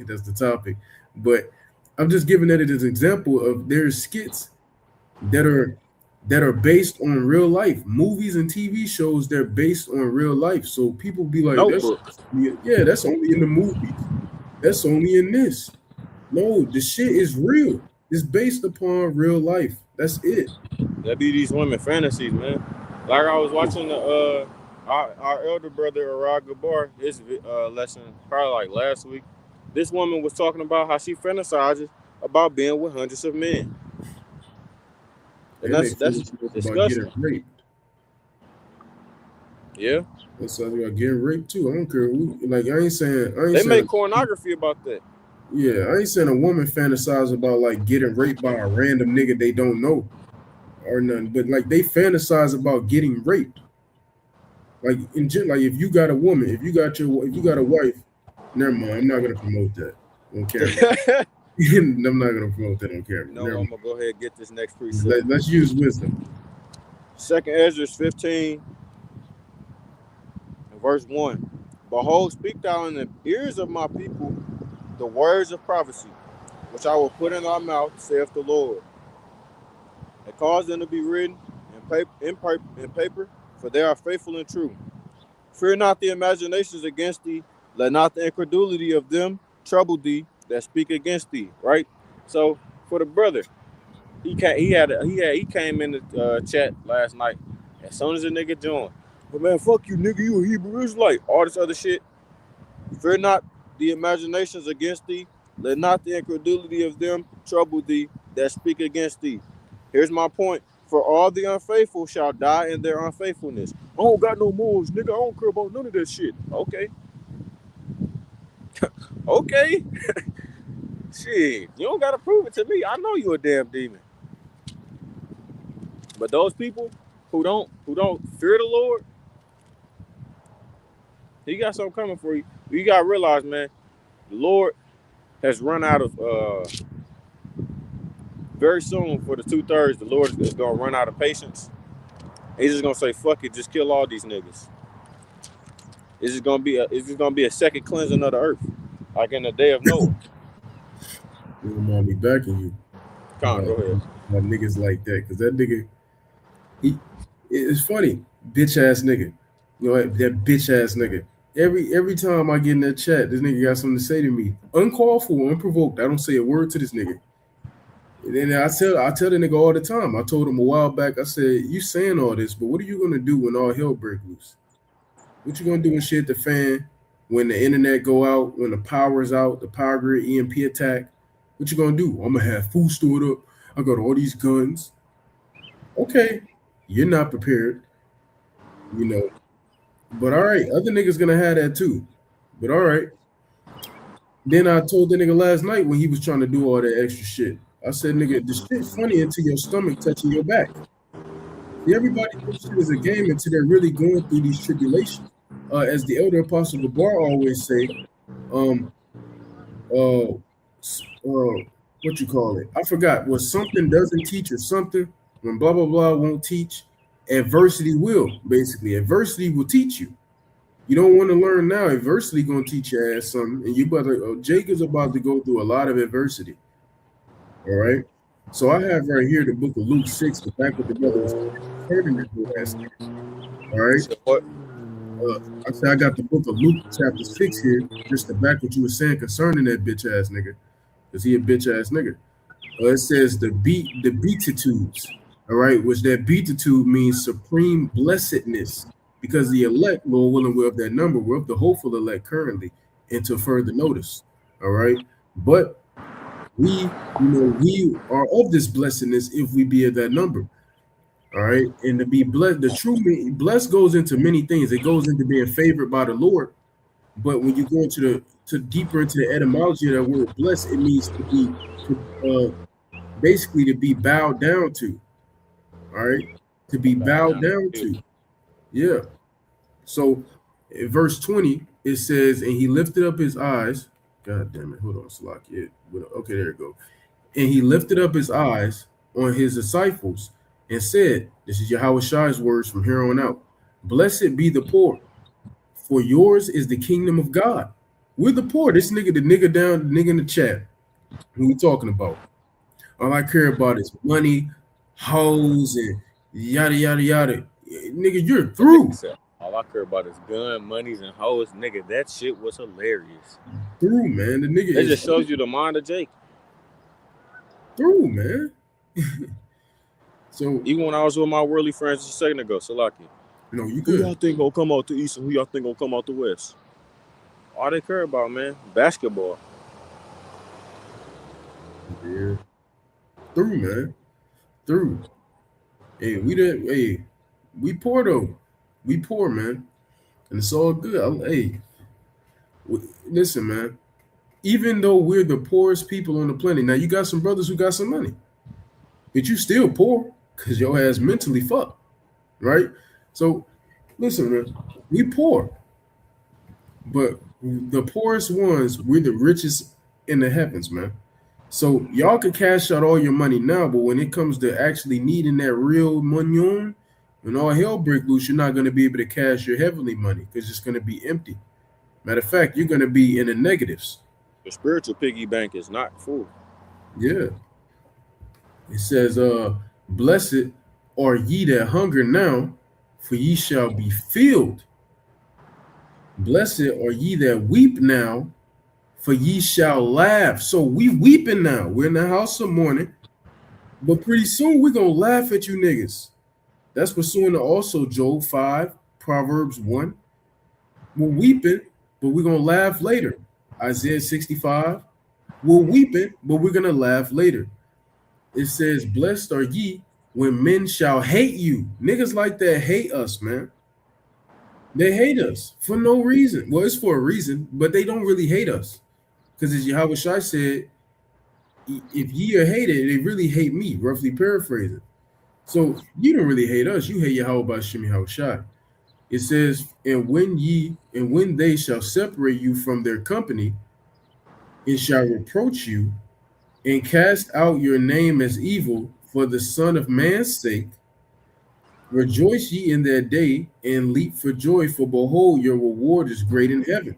That's the topic. But I'm just giving that as an example of there's skits that are based on real life. Movies and TV shows, they're based on real life. So people be like, that's only in the movies. That's only in this. No, the shit is real. It's based upon real life. That's it. That be these women fantasies, man. Like I was watching our elder brother Arad Gabar, his lesson probably like last week. This woman was talking about how she fantasizes about being with hundreds of men. And that's disgusting. Raped. Yeah. That's about getting raped too. I don't care who. Like, I ain't saying they make pornography about that. Yeah, I ain't saying a woman fantasize about like getting raped by a random nigga they don't know or nothing, but like they fantasize about getting raped. Like like if you got a woman, if you got a wife, never mind. I'm not gonna promote that on camera. I'm not gonna promote that on camera. No, I'm gonna go ahead and get this next precept. Let's use wisdom. 2nd Ezra 15, verse 1. Behold, speak thou in the ears of my people the words of prophecy, which I will put in our mouth, saith the Lord, and cause them to be written in paper, for they are faithful and true. Fear not the imaginations against thee, let not the incredulity of them trouble thee that speak against thee. Right. So for the brother, he came in the chat last night. As soon as the nigga joined, but man, fuck you, nigga, you a Hebrew Israelite, all this other shit. Fear not the imaginations against thee, let not the incredulity of them trouble thee that speak against thee. Here's my point. For all the unfaithful shall die in their unfaithfulness. I don't got no morals, nigga. I don't care about none of that shit. Okay. Okay. Shit, you don't gotta prove it to me. I know you a damn demon. But those people who don't fear the Lord, he got something coming for you. You gotta realize, man, the Lord has run out of very soon for the 2/3. The Lord is gonna run out of patience. He's just gonna say, "Fuck it, just kill all these niggas." It's just gonna be a second cleansing of the earth, like in the day of Noah. You don't mind me backing you. Come on, go ahead. My niggas like that, because that nigga, it's funny, bitch ass nigga. You know that bitch ass nigga. Every time I get in that chat, this nigga got something to say to me, uncalled for, unprovoked. I don't say a word to this nigga. And then I tell the nigga all the time. I told him a while back. I said, "You saying all this, but what are you gonna do when all hell breaks loose? What you gonna do when shit the fan? When the internet go out? When the power's out? The power grid EMP attack? What you gonna do? I'm gonna have food stored up. I got all these guns. Okay, you're not prepared, you know." But all right, other niggas gonna have that too. But all right. Then I told the nigga last night when he was trying to do all that extra shit. I said, "Nigga, the shit's funny until your stomach touching your back." Everybody thinks shit is a game until they're really going through these tribulations. As the elder apostle Gabar always say, what you call it? I forgot. What something doesn't teach or something, when blah blah blah won't teach, adversity will. Basically, adversity will teach you. You don't want to learn now. Adversity gonna teach your ass something, and Jacob's about to go through a lot of adversity. All right. So I have right here the book of Luke 6, the back of the brother was turning this last year. All right. I said I got the book of Luke chapter 6 here, just the back what you were saying concerning that bitch ass nigga, because he a bitch ass nigga. It says the beatitudes. All right, which that beatitude means supreme blessedness, because the elect, Lord willing, we're of that number. We're of the hopeful elect currently, until further notice. All right, but we are of this blessedness if we be of that number. All right, and to be blessed, the true blessed goes into many things. It goes into being favored by the Lord, But when you go to deeper into the etymology of that word blessed, it means to be uh, basically to be bowed down to. All right, to be Bow bowed down to down you. to. Yeah. So in verse 20, it says, and he lifted up his eyes. God damn it. Hold on, Salaki. Okay, there it go. And he lifted up his eyes on his disciples and said, this is Yahweh Shai's words from here on out. Blessed be the poor, for yours is the kingdom of God. We're the poor. This nigga, the nigga in the chat, who we talking about. All I care about is money, hoes, and yada, yada, yada. Nigga, you're That nigga through. said, all I care about is gun, monies, and hoes. Nigga, that shit was hilarious. Through, man. The nigga It is just shows you the mind of Jake. through, man. So, Even when I was with my worldly friends a second ago, Salaki, no, you who y'all good. think gonna come out the east and who y'all think gonna come out the west? All they care about, man, basketball. Yeah. Through, man. Through. Hey, we poor though. We poor, man. And it's all good. Listen, man. Even though we're the poorest people on the planet, now you got some brothers who got some money, but you still poor because your ass mentally fucked, right? So, listen, man. We poor, but the poorest ones, we're the richest in the heavens, man. So y'all could cash out all your money now, but when it comes to actually needing that real money, when all hell break loose, you're not going to be able to cash your heavenly money because it's going to be empty. Matter of fact, you're going to be in the negatives. The spiritual piggy bank is not full. Yeah. It says, blessed are ye that hunger now, for ye shall be filled. Blessed are ye that weep now, for ye shall laugh. So we weeping now. We're in the house of mourning, but pretty soon we're going to laugh at you niggas. That's pursuing to also Job 5, Proverbs 1. We're weeping, but we're going to laugh later. Isaiah 65. We're weeping, but we're going to laugh later. It says, blessed are ye when men shall hate you. Niggas like that hate us, man. They hate us for no reason. Well, it's for a reason, but they don't really hate us. Because as Yahweh Shai said, if ye are hated, they really hate me, roughly paraphrasing. So you don't really hate us. You hate Yahweh by Shem Yahweh Shai. It says, and when they shall separate you from their company, and shall reproach you, and cast out your name as evil for the Son of Man's sake, rejoice ye in that day, and leap for joy, for behold, your reward is great in heaven.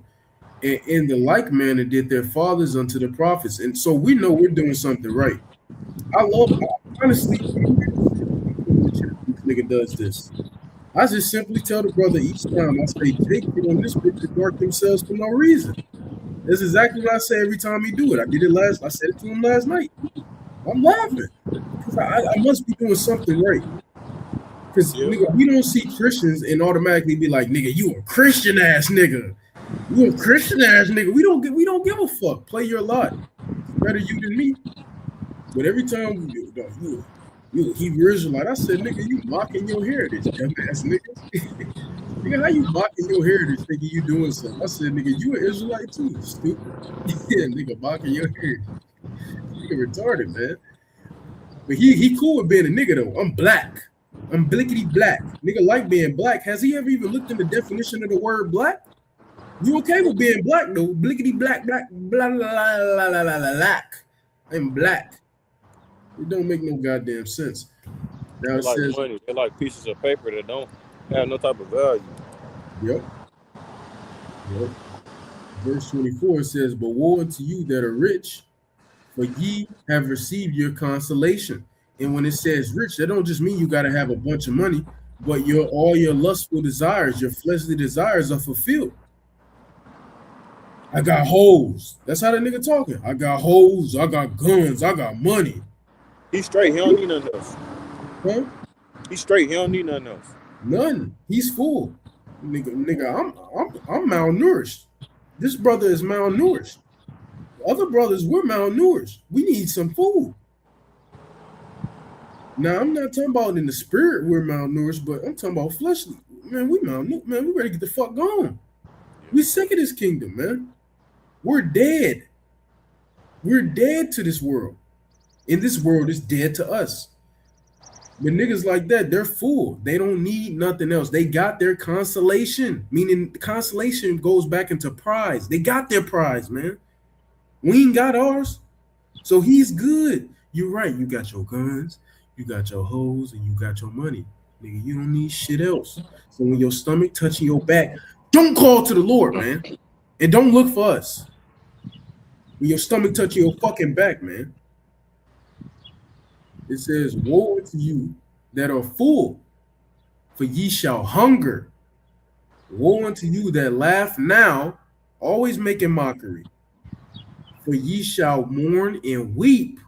And in the like manner did their fathers unto the prophets. And so we know we're doing something right. Honestly, this nigga does this. I just simply tell the brother each time, I say, Jake, get on this bitch to dark themselves for no reason. That's exactly what I say every time he do it. I said it to him last night. I'm laughing because I must be doing something right. Because nigga, we don't see Christians and automatically be like, nigga, you a Christian ass nigga. You a Christian ass nigga. We don't give a fuck. Play your lot. It's better you than me. But every time you Hebrew Israelite, I said, nigga, you mocking your heritage, dumbass nigga. Nigga, how you mocking your heritage, nigga? You doing something? I said, nigga, you an Israelite too, stupid. Yeah, nigga, mocking your heritage. Nigga retarded, man. But he cool with being a nigga though. I'm black. I'm blickety black. Nigga like being black. Has he ever even looked in the definition of the word black? You okay with being black though? Blickety black, blah blah blah blah blah blah black. I'm black. It don't make no goddamn sense. Now They it like says money. They like pieces of paper that don't have no type of value. Yep. Verse 24 says, but woe unto you that are rich, for ye have received your consolation. And when it says rich, that don't just mean you got to have a bunch of money, but all your lustful desires, your fleshly desires are fulfilled. I got hoes. That's how that nigga talking. I got hoes. I got guns. I got money. He's straight. He don't need nothing else. Huh? He's straight. He don't need nothing else. None. He's full. Nigga, I'm malnourished. This brother is malnourished. Other brothers, we're malnourished. We need some food. Now, I'm not talking about in the spirit we're malnourished, but I'm talking about fleshly. Man, we malnourished. Man, we ready to get the fuck gone. We sick of this kingdom, man. We're dead. We're dead to this world. And this world is dead to us. But niggas like that, they're full. They don't need nothing else. They got their consolation, meaning consolation goes back into prize. They got their prize, man. We ain't got ours. So he's good. You're right. You got your guns, you got your hoes, and you got your money. Nigga, you don't need shit else. So when your stomach touching your back, don't call to the Lord, man. And don't look for us. When your stomach touching your fucking back, man. It says, woe unto you that are full, for ye shall hunger. Woe unto you that laugh now, always making mockery, for ye shall mourn and weep.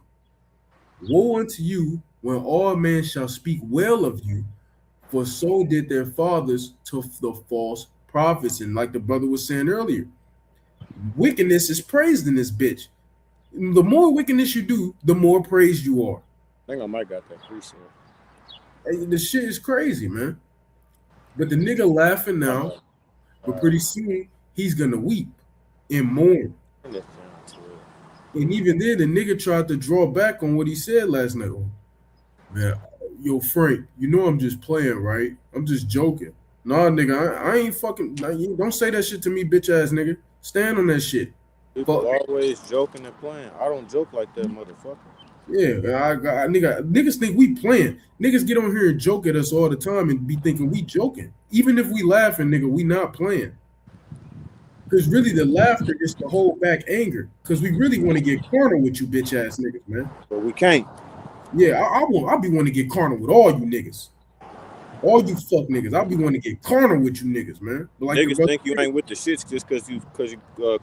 Woe unto you when all men shall speak well of you, for so did their fathers to the false prophets. And like the brother was saying earlier, wickedness is praised in this bitch. The more wickedness you do, the more praised you are. I think I might got that precept. Hey, the shit is crazy, man. But the nigga laughing now, but pretty soon he's gonna weep and mourn. And even then, the nigga tried to draw back on what he said last night. Oh, man, yo, Frank, you know I'm just playing, right? I'm just joking. Nah, nigga, I ain't fucking. Don't say that shit to me, bitch ass nigga. Stand on that shit. People always joking and playing. I don't joke like that, motherfucker. Yeah, niggas think we playing. Niggas get on here and joke at us all the time and be thinking we joking. Even if we laughing, nigga, we not playing. Because really the laughter is to hold back anger. Because we really want to get carnal with you bitch ass niggas, man. But we can't. Yeah, I'll be wanting to get carnal with all you niggas. All you fuck niggas. I'll be wanting to get carnal with you niggas, man. But like niggas think you ain't with the shits just because you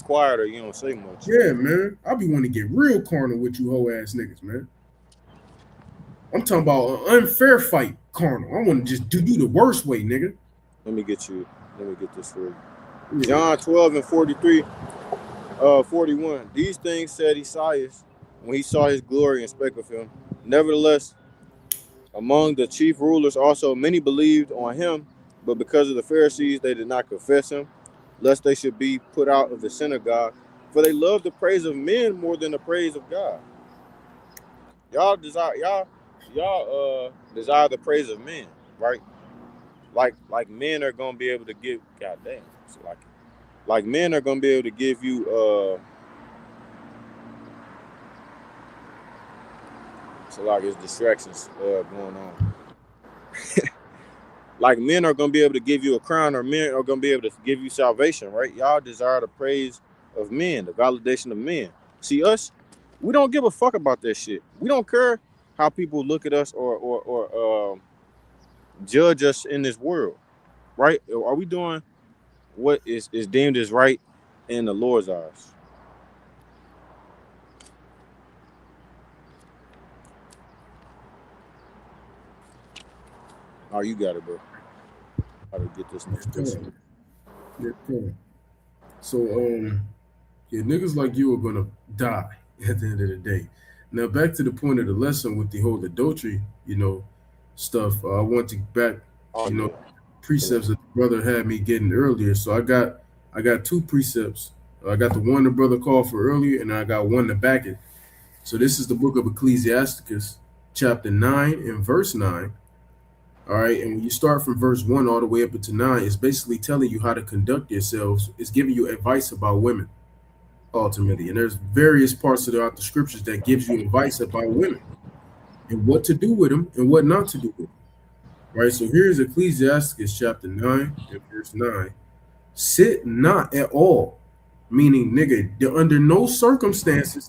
quiet or you don't say much. Yeah, man. I'll be wanting to get real carnal with you hoe ass niggas, man. I'm talking about an unfair fight carnal. I want to just do you the worst way, nigga. Let me get this for you. Yeah. John 12 and 43, 41. These things said Esaias when he saw his glory and spake of him. Nevertheless, among the chief rulers also many believed on him, but because of the Pharisees they did not confess him, lest they should be put out of the synagogue, for they love the praise of men more than the praise of God. Y'all desire the praise of men, right? Like men are gonna be able to give. Goddamn, so like men are gonna be able to give you. So like it's distractions going on. Like men are gonna be able to give you a crown, or men are gonna be able to give you salvation, right? Y'all desire the praise of men, the validation of men. See us, we don't give a fuck about that shit. We don't care how people look at us or judge us in this world, right? Are we doing what is deemed as right in the Lord's eyes? Oh, you got it, bro. How to get this next question? Yeah. So, yeah, niggas like you are gonna die at the end of the day. Now, back to the point of the lesson with the whole adultery, stuff. I want to back, precepts that the brother had me getting earlier. So I got two precepts. I got the one the brother called for earlier, and I got one to back it. So this is the book of Ecclesiasticus, chapter 9 and verse 9. All right, and when you start from verse 1 all the way up into 9, it's basically telling you how to conduct yourselves. It's giving you advice about women, ultimately. And there's various parts of the scriptures that gives you advice about women and what to do with them and what not to do with them. Right, so here's Ecclesiasticus chapter 9 and verse 9. Sit not at all, meaning, nigga, under no circumstances,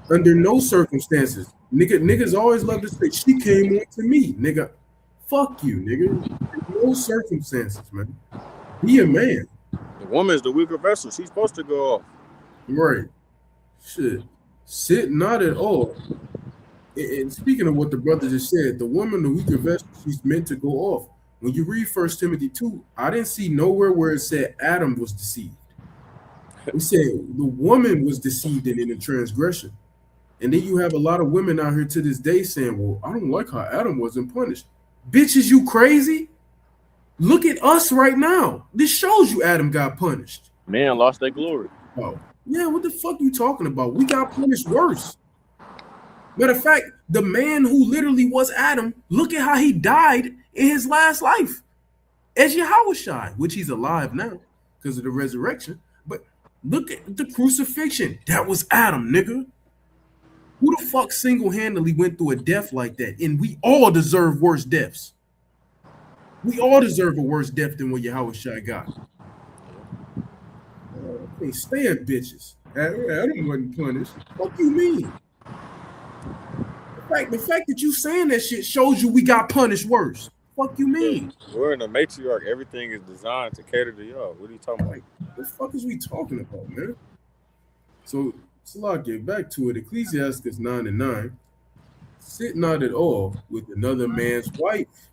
under no circumstances. Niggas always love to say, she came on to me, nigga. Fuck you, nigga. No circumstances, man. Be a man. The woman is the weaker vessel. She's supposed to go off. Right. Shit. Sit not at all. And speaking of what the brother just said, the woman, the weaker vessel, she's meant to go off. When you read 1 Timothy 2, I didn't see nowhere where it said Adam was deceived. It said the woman was deceived in a transgression. And then you have a lot of women out here to this day saying, well, I don't like how Adam wasn't punished. Bitch, is you crazy? Look at us right now. This shows you Adam got punished. Man lost their glory. Oh, yeah, what the fuck you talking about? We got punished worse. Matter of fact, the man who literally was Adam, look at how he died in his last life as Yahushua, which he's alive now because of the resurrection. But look at the crucifixion. That was Adam, nigga. Who the fuck single-handedly went through a death like that? And we all deserve worse deaths. We all deserve a worse death than what Yahushua got. I can't stand bitches. Adam wasn't punished. What do you mean? The fact that you saying that shit shows you we got punished worse. Fuck you mean? We're in a matriarch. Everything is designed to cater to y'all. What are you talking about? What the fuck is we talking about, man? So, get back to it. Ecclesiastes 9:9. Sit not at all with another man's wife,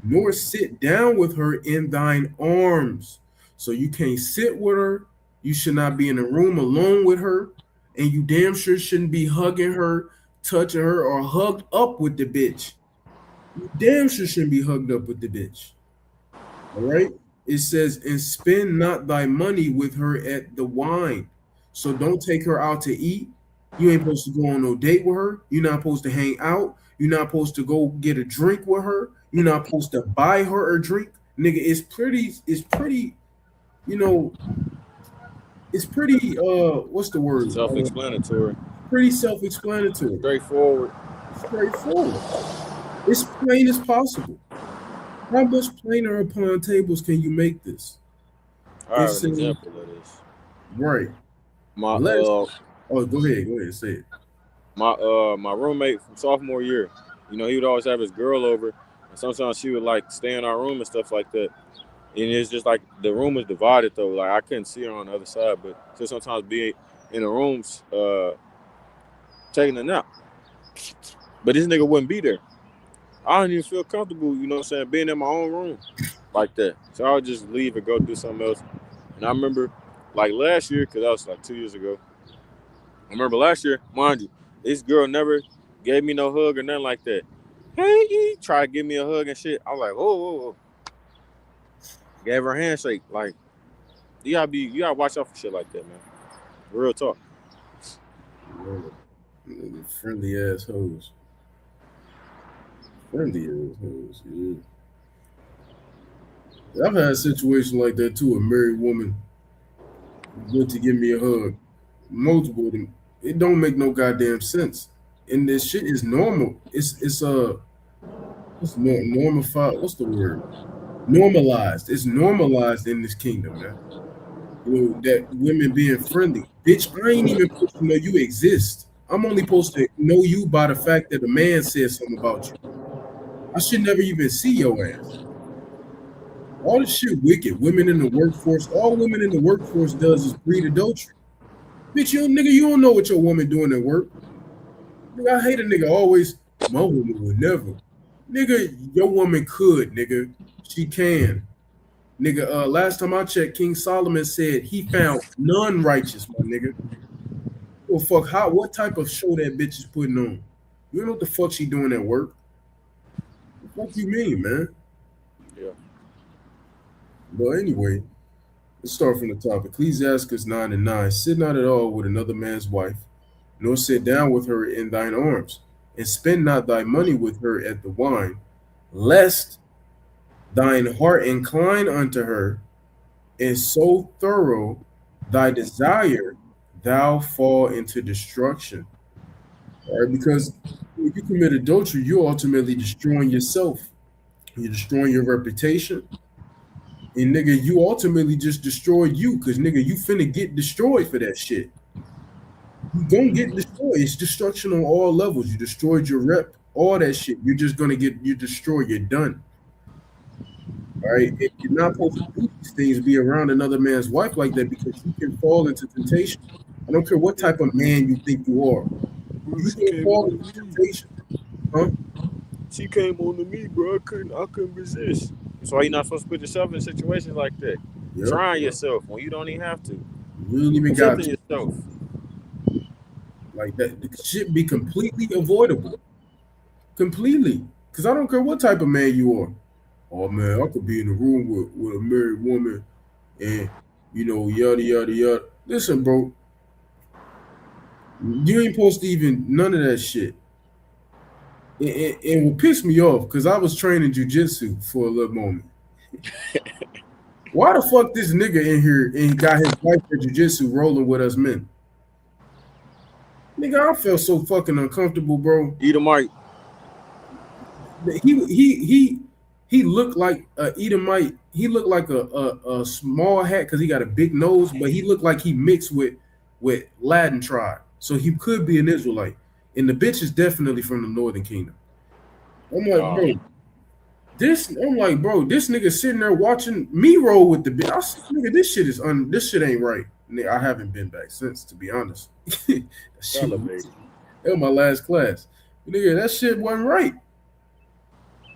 nor sit down with her in thine arms. So you can't sit with her. You should not be in a room alone with her. And you damn sure shouldn't be hugging her, touching her, or hugged up with the bitch. You damn sure shouldn't be hugged up with the bitch. All right? It says, and spend not thy money with her at the wine. So don't take her out to eat. You ain't supposed to go on no date with her. You're not supposed to hang out. You're not supposed to go get a drink with her. You're not supposed to buy her a drink. Nigga, it's pretty, you know, it's pretty, what's the word? Self-explanatory. Pretty self-explanatory. Straightforward. It's plain as possible. How much plainer upon tables can you make this? I have an example of this. Right. Go ahead, say it. My roommate from sophomore year, you know, he would always have his girl over, and sometimes she would like stay in our room and stuff like that. And it's just like the room was divided though. Like I couldn't see her on the other side, but she'll sometimes be in the rooms taking a nap. But this nigga wouldn't be there. I didn't even feel comfortable, you know what I'm saying, being in my own room like that. So I would just leave and go do something else. And I remember like last year, because that was like 2 years ago. I remember last year, mind you, this girl never gave me no hug or nothing like that. Hey, try to give me a hug and shit. I was like, whoa. Gave her a handshake. Like, you gotta watch out for shit like that, man. Real talk. Friendly ass hoes. Yeah. I've had a situation like that too. A married woman went to give me a hug. Multiple of them. It don't make no goddamn sense. And this shit is normal. It's normal. What's the word? Normalized. It's normalized in this kingdom, man. You know, that women being friendly. Bitch, I ain't even supposed to know you exist. I'm only supposed to know you by the fact that a man said something about you. I should never even see your ass. All this shit wicked. Women in the workforce. All women in the workforce does is breed adultery. Bitch, you don't know what your woman doing at work. Nigga, I hate a nigga always, my woman would never. Nigga, your woman could, nigga. She can. Nigga, last time I checked, King Solomon said he found none righteous, my nigga. Well, fuck, what type of show that bitch is putting on? You know what the fuck she doing at work? What do you mean, man? Yeah. But anyway, let's start from the top. Ecclesiastes 9:9. Sit not at all with another man's wife, nor sit down with her in thine arms, and spend not thy money with her at the wine, lest thine heart incline unto her, and so thorough thy desire thou fall into destruction. All right, because if you commit adultery, you're ultimately destroying yourself. You're destroying your reputation. And nigga, you ultimately just destroyed you, because nigga, you finna get destroyed for that shit. You gonna get destroyed. It's destruction on all levels. You destroyed your rep, all that shit. You're just gonna you're destroyed. You're done. All right. If you're not supposed to do these things, be around another man's wife like that, because you can fall into temptation. I don't care what type of man you think you are. You can fall into temptation. Huh? She came on to me, bro. I couldn't resist. That's why you're not supposed to put yourself in situations like that. Yep. Trying yourself when you don't even have to. You ain't even got to. Yourself. Like that, it should be completely avoidable. Completely. Because I don't care what type of man you are. oh man, I could be in the room with a married woman and yada yada yada. Listen, bro, you ain't supposed to even none of that shit. And what pissed me off, because I was training jujitsu for a little moment. Why the fuck this nigga in here and he got his wife at jujitsu rolling with us men? Nigga, I felt so fucking uncomfortable, bro. Edomite. He looked like a Edomite. He looked like a small hat because he got a big nose, but he looked like he mixed with Latin tribe. So he could be an Israelite. And the bitch is definitely from the Northern Kingdom. I'm like, bro, this nigga sitting there watching me roll with the bitch. I said, nigga, this shit ain't right. Nigga, I haven't been back since, to be honest. that was my last class. Nigga, that shit wasn't right.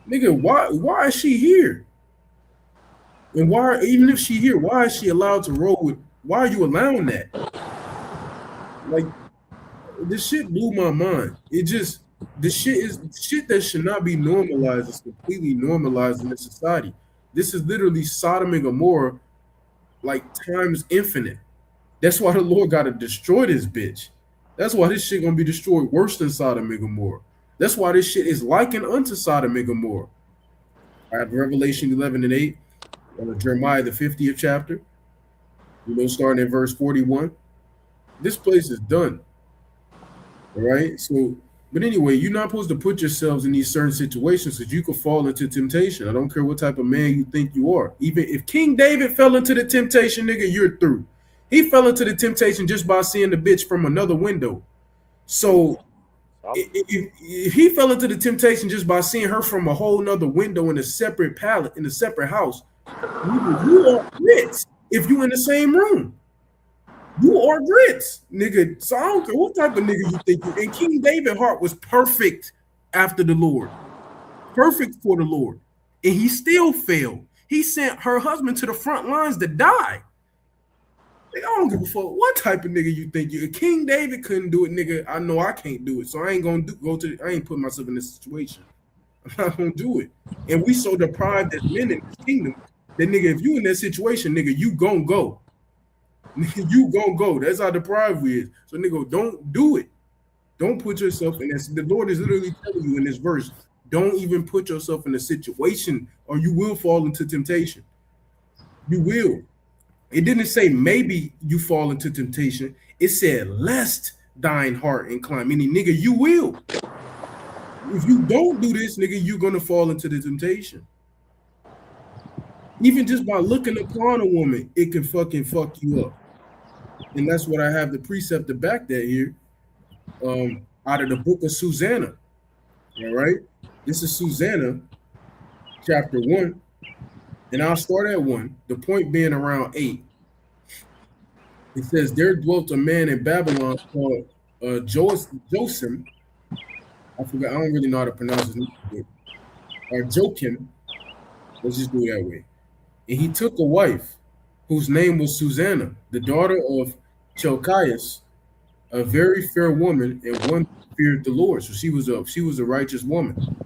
Nigga, why is she here? And why, even if she here, why is she allowed to roll with? Why are you allowing that? Like, this shit blew my mind. This shit that should not be normalized is completely normalized in this society. This is literally Sodom and Gomorrah, like times infinite. That's why the Lord got to destroy this bitch. That's why this shit gonna be destroyed worse than Sodom and Gomorrah. That's why this shit is likened unto Sodom and Gomorrah. I have Revelation 11 and 8, Jeremiah the 50th chapter, starting at verse 41. This place is done. All right. So, but anyway, you're not supposed to put yourselves in these certain situations because you could fall into temptation. I don't care what type of man you think you are. Even if King David fell into the temptation, nigga, you're through. He fell into the temptation just by seeing the bitch from another window. So if he fell into the temptation just by seeing her from a whole nother window in a separate pallet, in a separate house, you are grits if you in the same room. You are grits, nigga. So I don't care what type of nigga you think you. And King David's heart was perfect after the Lord. Perfect for the Lord. And he still failed. He sent her husband to the front lines to die. Nigga, I don't give a fuck what type of nigga you think you. King David couldn't do it, nigga. I know I can't do it. So I ain't gonna I ain't putting myself in this situation. I'm not gonna do it. And we so deprived as men in this kingdom that nigga, if you in that situation, nigga, you gonna go. You gonna go. That's how deprived we is. So nigga, don't do it. Don't put yourself in this. The Lord is literally telling you in this verse, don't even put yourself in a situation or you will fall into temptation. You will. It didn't say maybe you fall into temptation. It said lest thine heart incline. Meaning, nigga, you will. If you don't do this, nigga, you're gonna fall into the temptation. Even just by looking upon a woman, it can fucking fuck you up. And that's what I have the precept to back that here, out of the book of Susanna. All right, this is Susanna, chapter 1, and I'll start at 1. The point being around 8. It says, "There dwelt a man in Babylon called Josim. I forgot. I don't really know how to pronounce his name. Or Joachim. Let's just do it that way. And he took a wife, whose name was Susanna, the daughter of Chelcias, a very fair woman, and one who feared the Lord. So she was a righteous woman.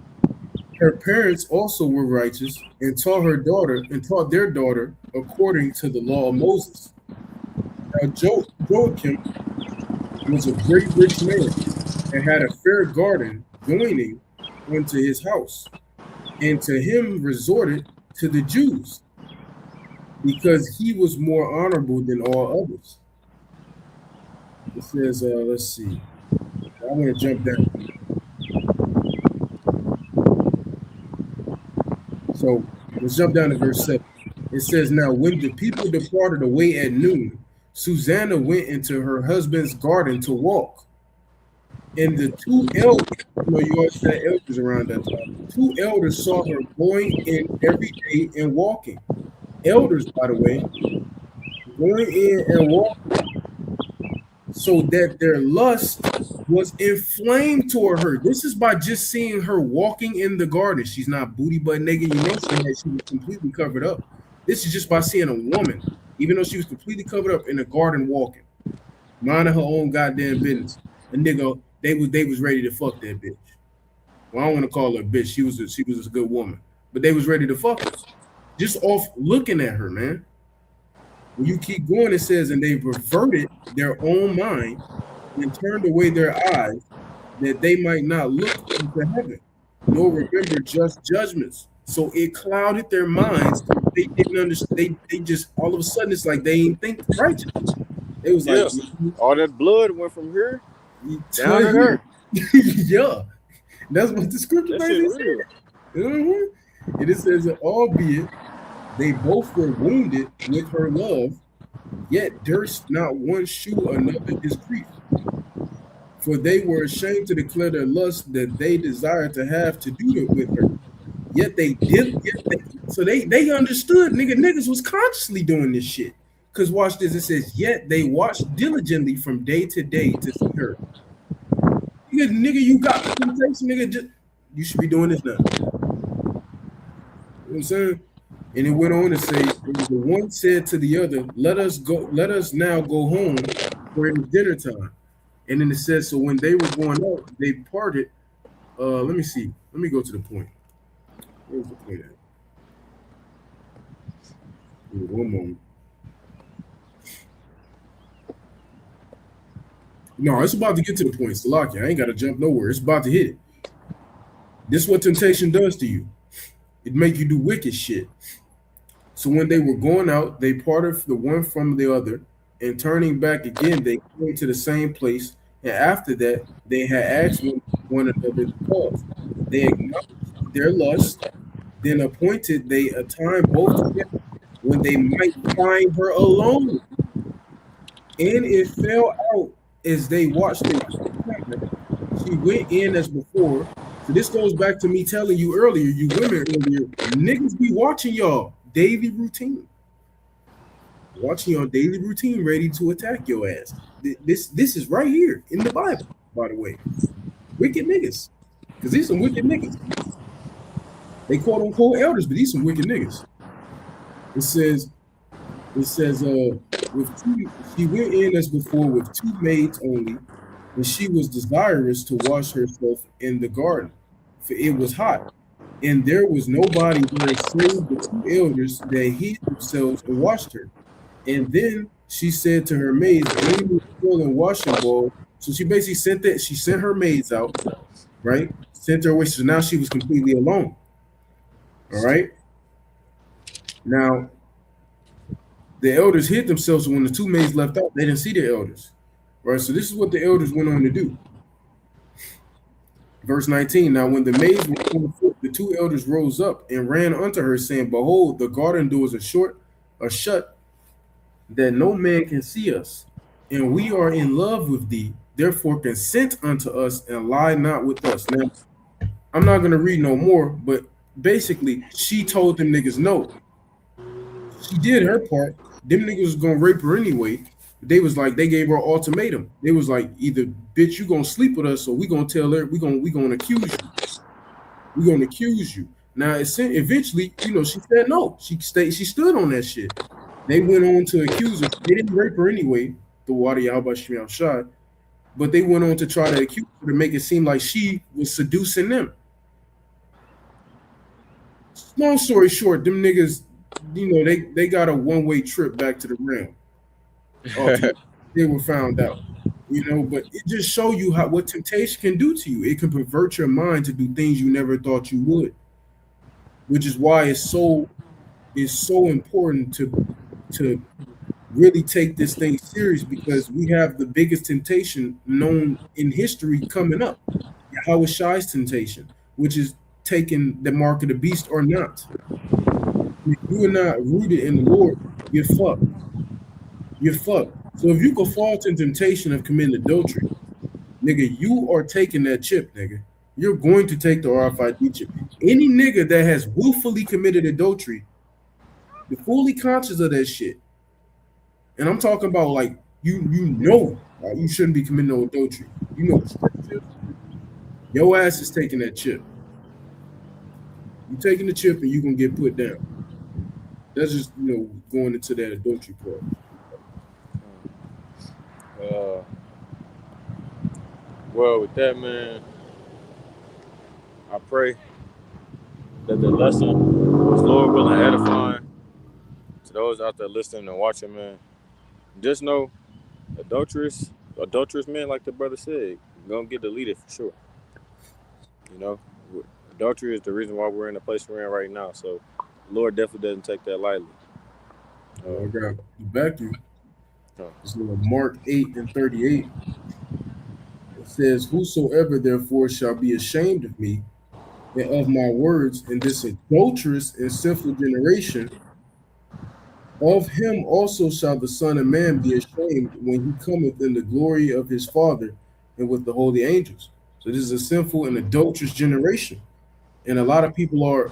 Her parents also were righteous and taught their daughter according to the law of Moses. Now Joachim was a great rich man and had a fair garden joining unto his house, and to him resorted to the Jews, because he was more honorable than all others." It says, let's see. I want to jump down. So let's jump down to verse 7. It says, "Now when the people departed away at noon, Susanna went into her husband's garden to walk. And the two elders, you always had elders around that time. 2 elders saw her going in every day and walking." Elders, by the way, going in and walking, so that their lust was inflamed toward her. This is by just seeing her walking in the garden. She's not booty butt naked. You know, she was completely covered up. This is just by seeing a woman, even though she was completely covered up in the garden walking, minding her own goddamn business. And nigga, they was ready to fuck that bitch. Well, I don't want to call her a bitch. She was a good woman. but they was ready to fuck her. Just off looking at her, man. When you keep going, it says, and they reverted their own mind and turned away their eyes that they might not look into heaven, nor remember just judgments. So it clouded their minds. They didn't understand. They just all of a sudden it's like they ain't think righteous. It was like all that blood went from here down to here. there. Yeah, that's what the scripture basically said. And it says that albeit they both were wounded with her love, yet durst not one shew another his grief. For they were ashamed to declare their lust that they desired to have to do it with her. Yet they did. So they understood, niggas was consciously doing this shit. Cause watch this. It says, yet they watched diligently from day to day to see her. Nigga, you got the temptation, nigga. You should be doing this now. You know what I'm saying? And it went on to say, the one said to the other, let us now go home, for it is dinner time. And then it says, so when they were going out, they parted. Let me see. Let me go to the point. Where's the point at? One moment. No, it's about to get to the point, Salaki. I ain't got to jump nowhere. It's about to hit it. This is what temptation does to you. It make you do wicked shit. So when they were going out, they parted the one from the other, and turning back again, they came to the same place. And after that, they had asked one another the cause. They acknowledged their lust, then appointed they a time both together when they might find her alone. And it fell out as they watched it. She went in as before. So this goes back to me telling you earlier, you women earlier, niggas be watching y'all daily routine. Watching your daily routine ready to attack your ass. This is right here in the Bible, by the way. Wicked niggas. Because these some wicked niggas. They quote unquote elders, but these some wicked niggas. It says, with two, she went in as before with two maids only, and she was desirous to wash herself in the garden, for it was hot, and there was nobody there save the two elders that hid themselves and washed her. And then she said to her maids, bring me a bowl and washing bowl. So she basically sent her maids out, right? Sent her away. So now she was completely alone. All right. Now the elders hid themselves, so when the two maids left out, they didn't see the elders. Right. So this is what the elders went on to do. Verse 19. Now when the maids were on the foot, the two elders rose up and ran unto her, saying, behold, the garden doors are shut, that no man can see us, and we are in love with thee. Therefore consent unto us and lie not with us. Now, I'm not going to read no more, but basically she told them niggas no. She did her part. Them niggas was going to rape her anyway. They was like, they gave her an ultimatum. They was like, either bitch, you going to sleep with us, or we going to tell her, we going to accuse you. We're going to accuse you. Now, eventually, you know, she said no. She stood on that shit. They went on to accuse her. They didn't rape her anyway, the water Yahweh shot, but they went on to try to accuse her to make it seem like she was seducing them. Long story short, them niggas, you know, they got a one-way trip back to the realm. They were found out, you know, but it just show you what temptation can do to you. It can pervert your mind to do things you never thought you would, which is why it's so important to really take this thing serious, because we have the biggest temptation known in history coming up. Yahweh Shai's temptation, which is taking the mark of the beast or not. If you are not rooted in the Lord, you're fucked. You're fucked. So if you go fall to temptation of committing adultery, nigga, you are taking that chip, nigga. You're going to take the RFID chip. Any nigga that has willfully committed adultery, you're fully conscious of that shit. And I'm talking about like you know you shouldn't be committing no adultery. You know the scriptures. Your ass is taking that chip. You're taking the chip and you're gonna get put down. That's just, you know, going into that adultery part. Well, with that, man, I pray that the lesson was Lord willing edifying to those out there listening and watching, man. Just know adulterous men, like the brother said, gonna get deleted for sure. You know, adultery is the reason why we're in the place we're in right now. So, the Lord definitely doesn't take that lightly. I got back you. Uh, It's Mark 8:38. It says, "Whosoever therefore shall be ashamed of me and of my words in this adulterous and sinful generation, of him also shall the Son of Man be ashamed when he cometh in the glory of his Father and with the holy angels." So this is a sinful and adulterous generation, and a lot of people are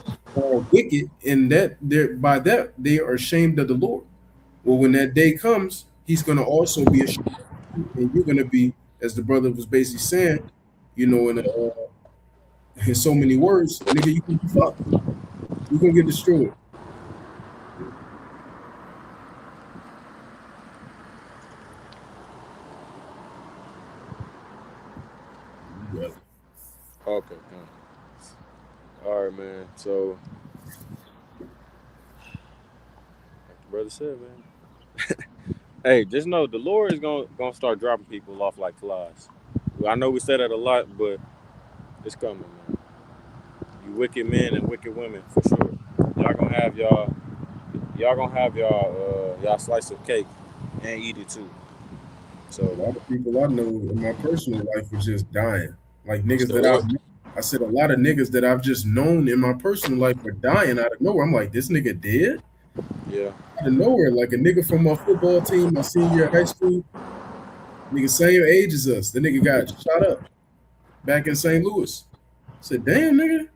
wicked, and that by that they are ashamed of the Lord. Well, when that day comes, he's going to also be ashamed, and you're going to be, as the brother was basically saying, in so many words, nigga, you can be fucked. You're going to get destroyed. Yeah. okay. All right, man. So, like the brother said, man. Hey, just know the Lord is gonna start dropping people off like flies. I know we said that a lot, but it's coming, man. You wicked men and wicked women, for sure. Y'all gonna have y'all slice of cake and eat it too. A So, lot of people I know in my personal life are just dying. Like niggas so that what? I said a lot of niggas that I've just known in my personal life are dying out of nowhere. I'm like, this nigga dead? Yeah, Out of nowhere. Like a nigga from my football team, my senior year of high school, nigga same age as us. The nigga got shot up back in St. Louis. I said, damn, nigga.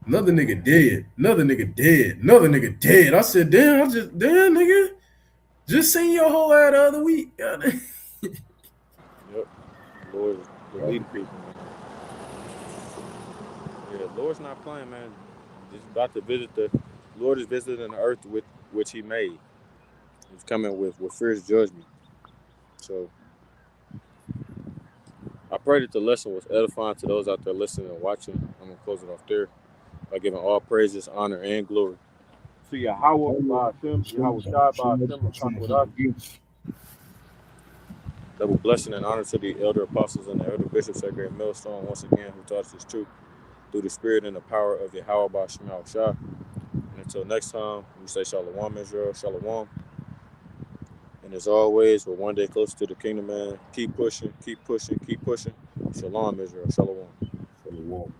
Another nigga dead. Another nigga dead. Another nigga dead. I said, damn, nigga. Just seen your whole ass the other week. yep. Lord is deleting people, man. Yeah, Lord's not playing, man. He's about to visit the Lord is visiting the earth with which He made. He's coming with fierce judgment. So I pray that the lesson was edifying to those out there listening and watching. I'm gonna close it off there by giving all praises, honor, and glory to Yahweh by Hashem, Yahweh Shai by Hashem, Rakakwadash. Double blessing and honor to the elder apostles and the elder bishops at Great Millstone once again who taught us this truth through the spirit and the power of Yahweh by Hashem Shai. And until next time, we say Shalom Israel, Shalom. And as always, we're one day closer to the kingdom, man. Keep pushing, keep pushing, keep pushing. Shalom Israel, Shalom. Shalom.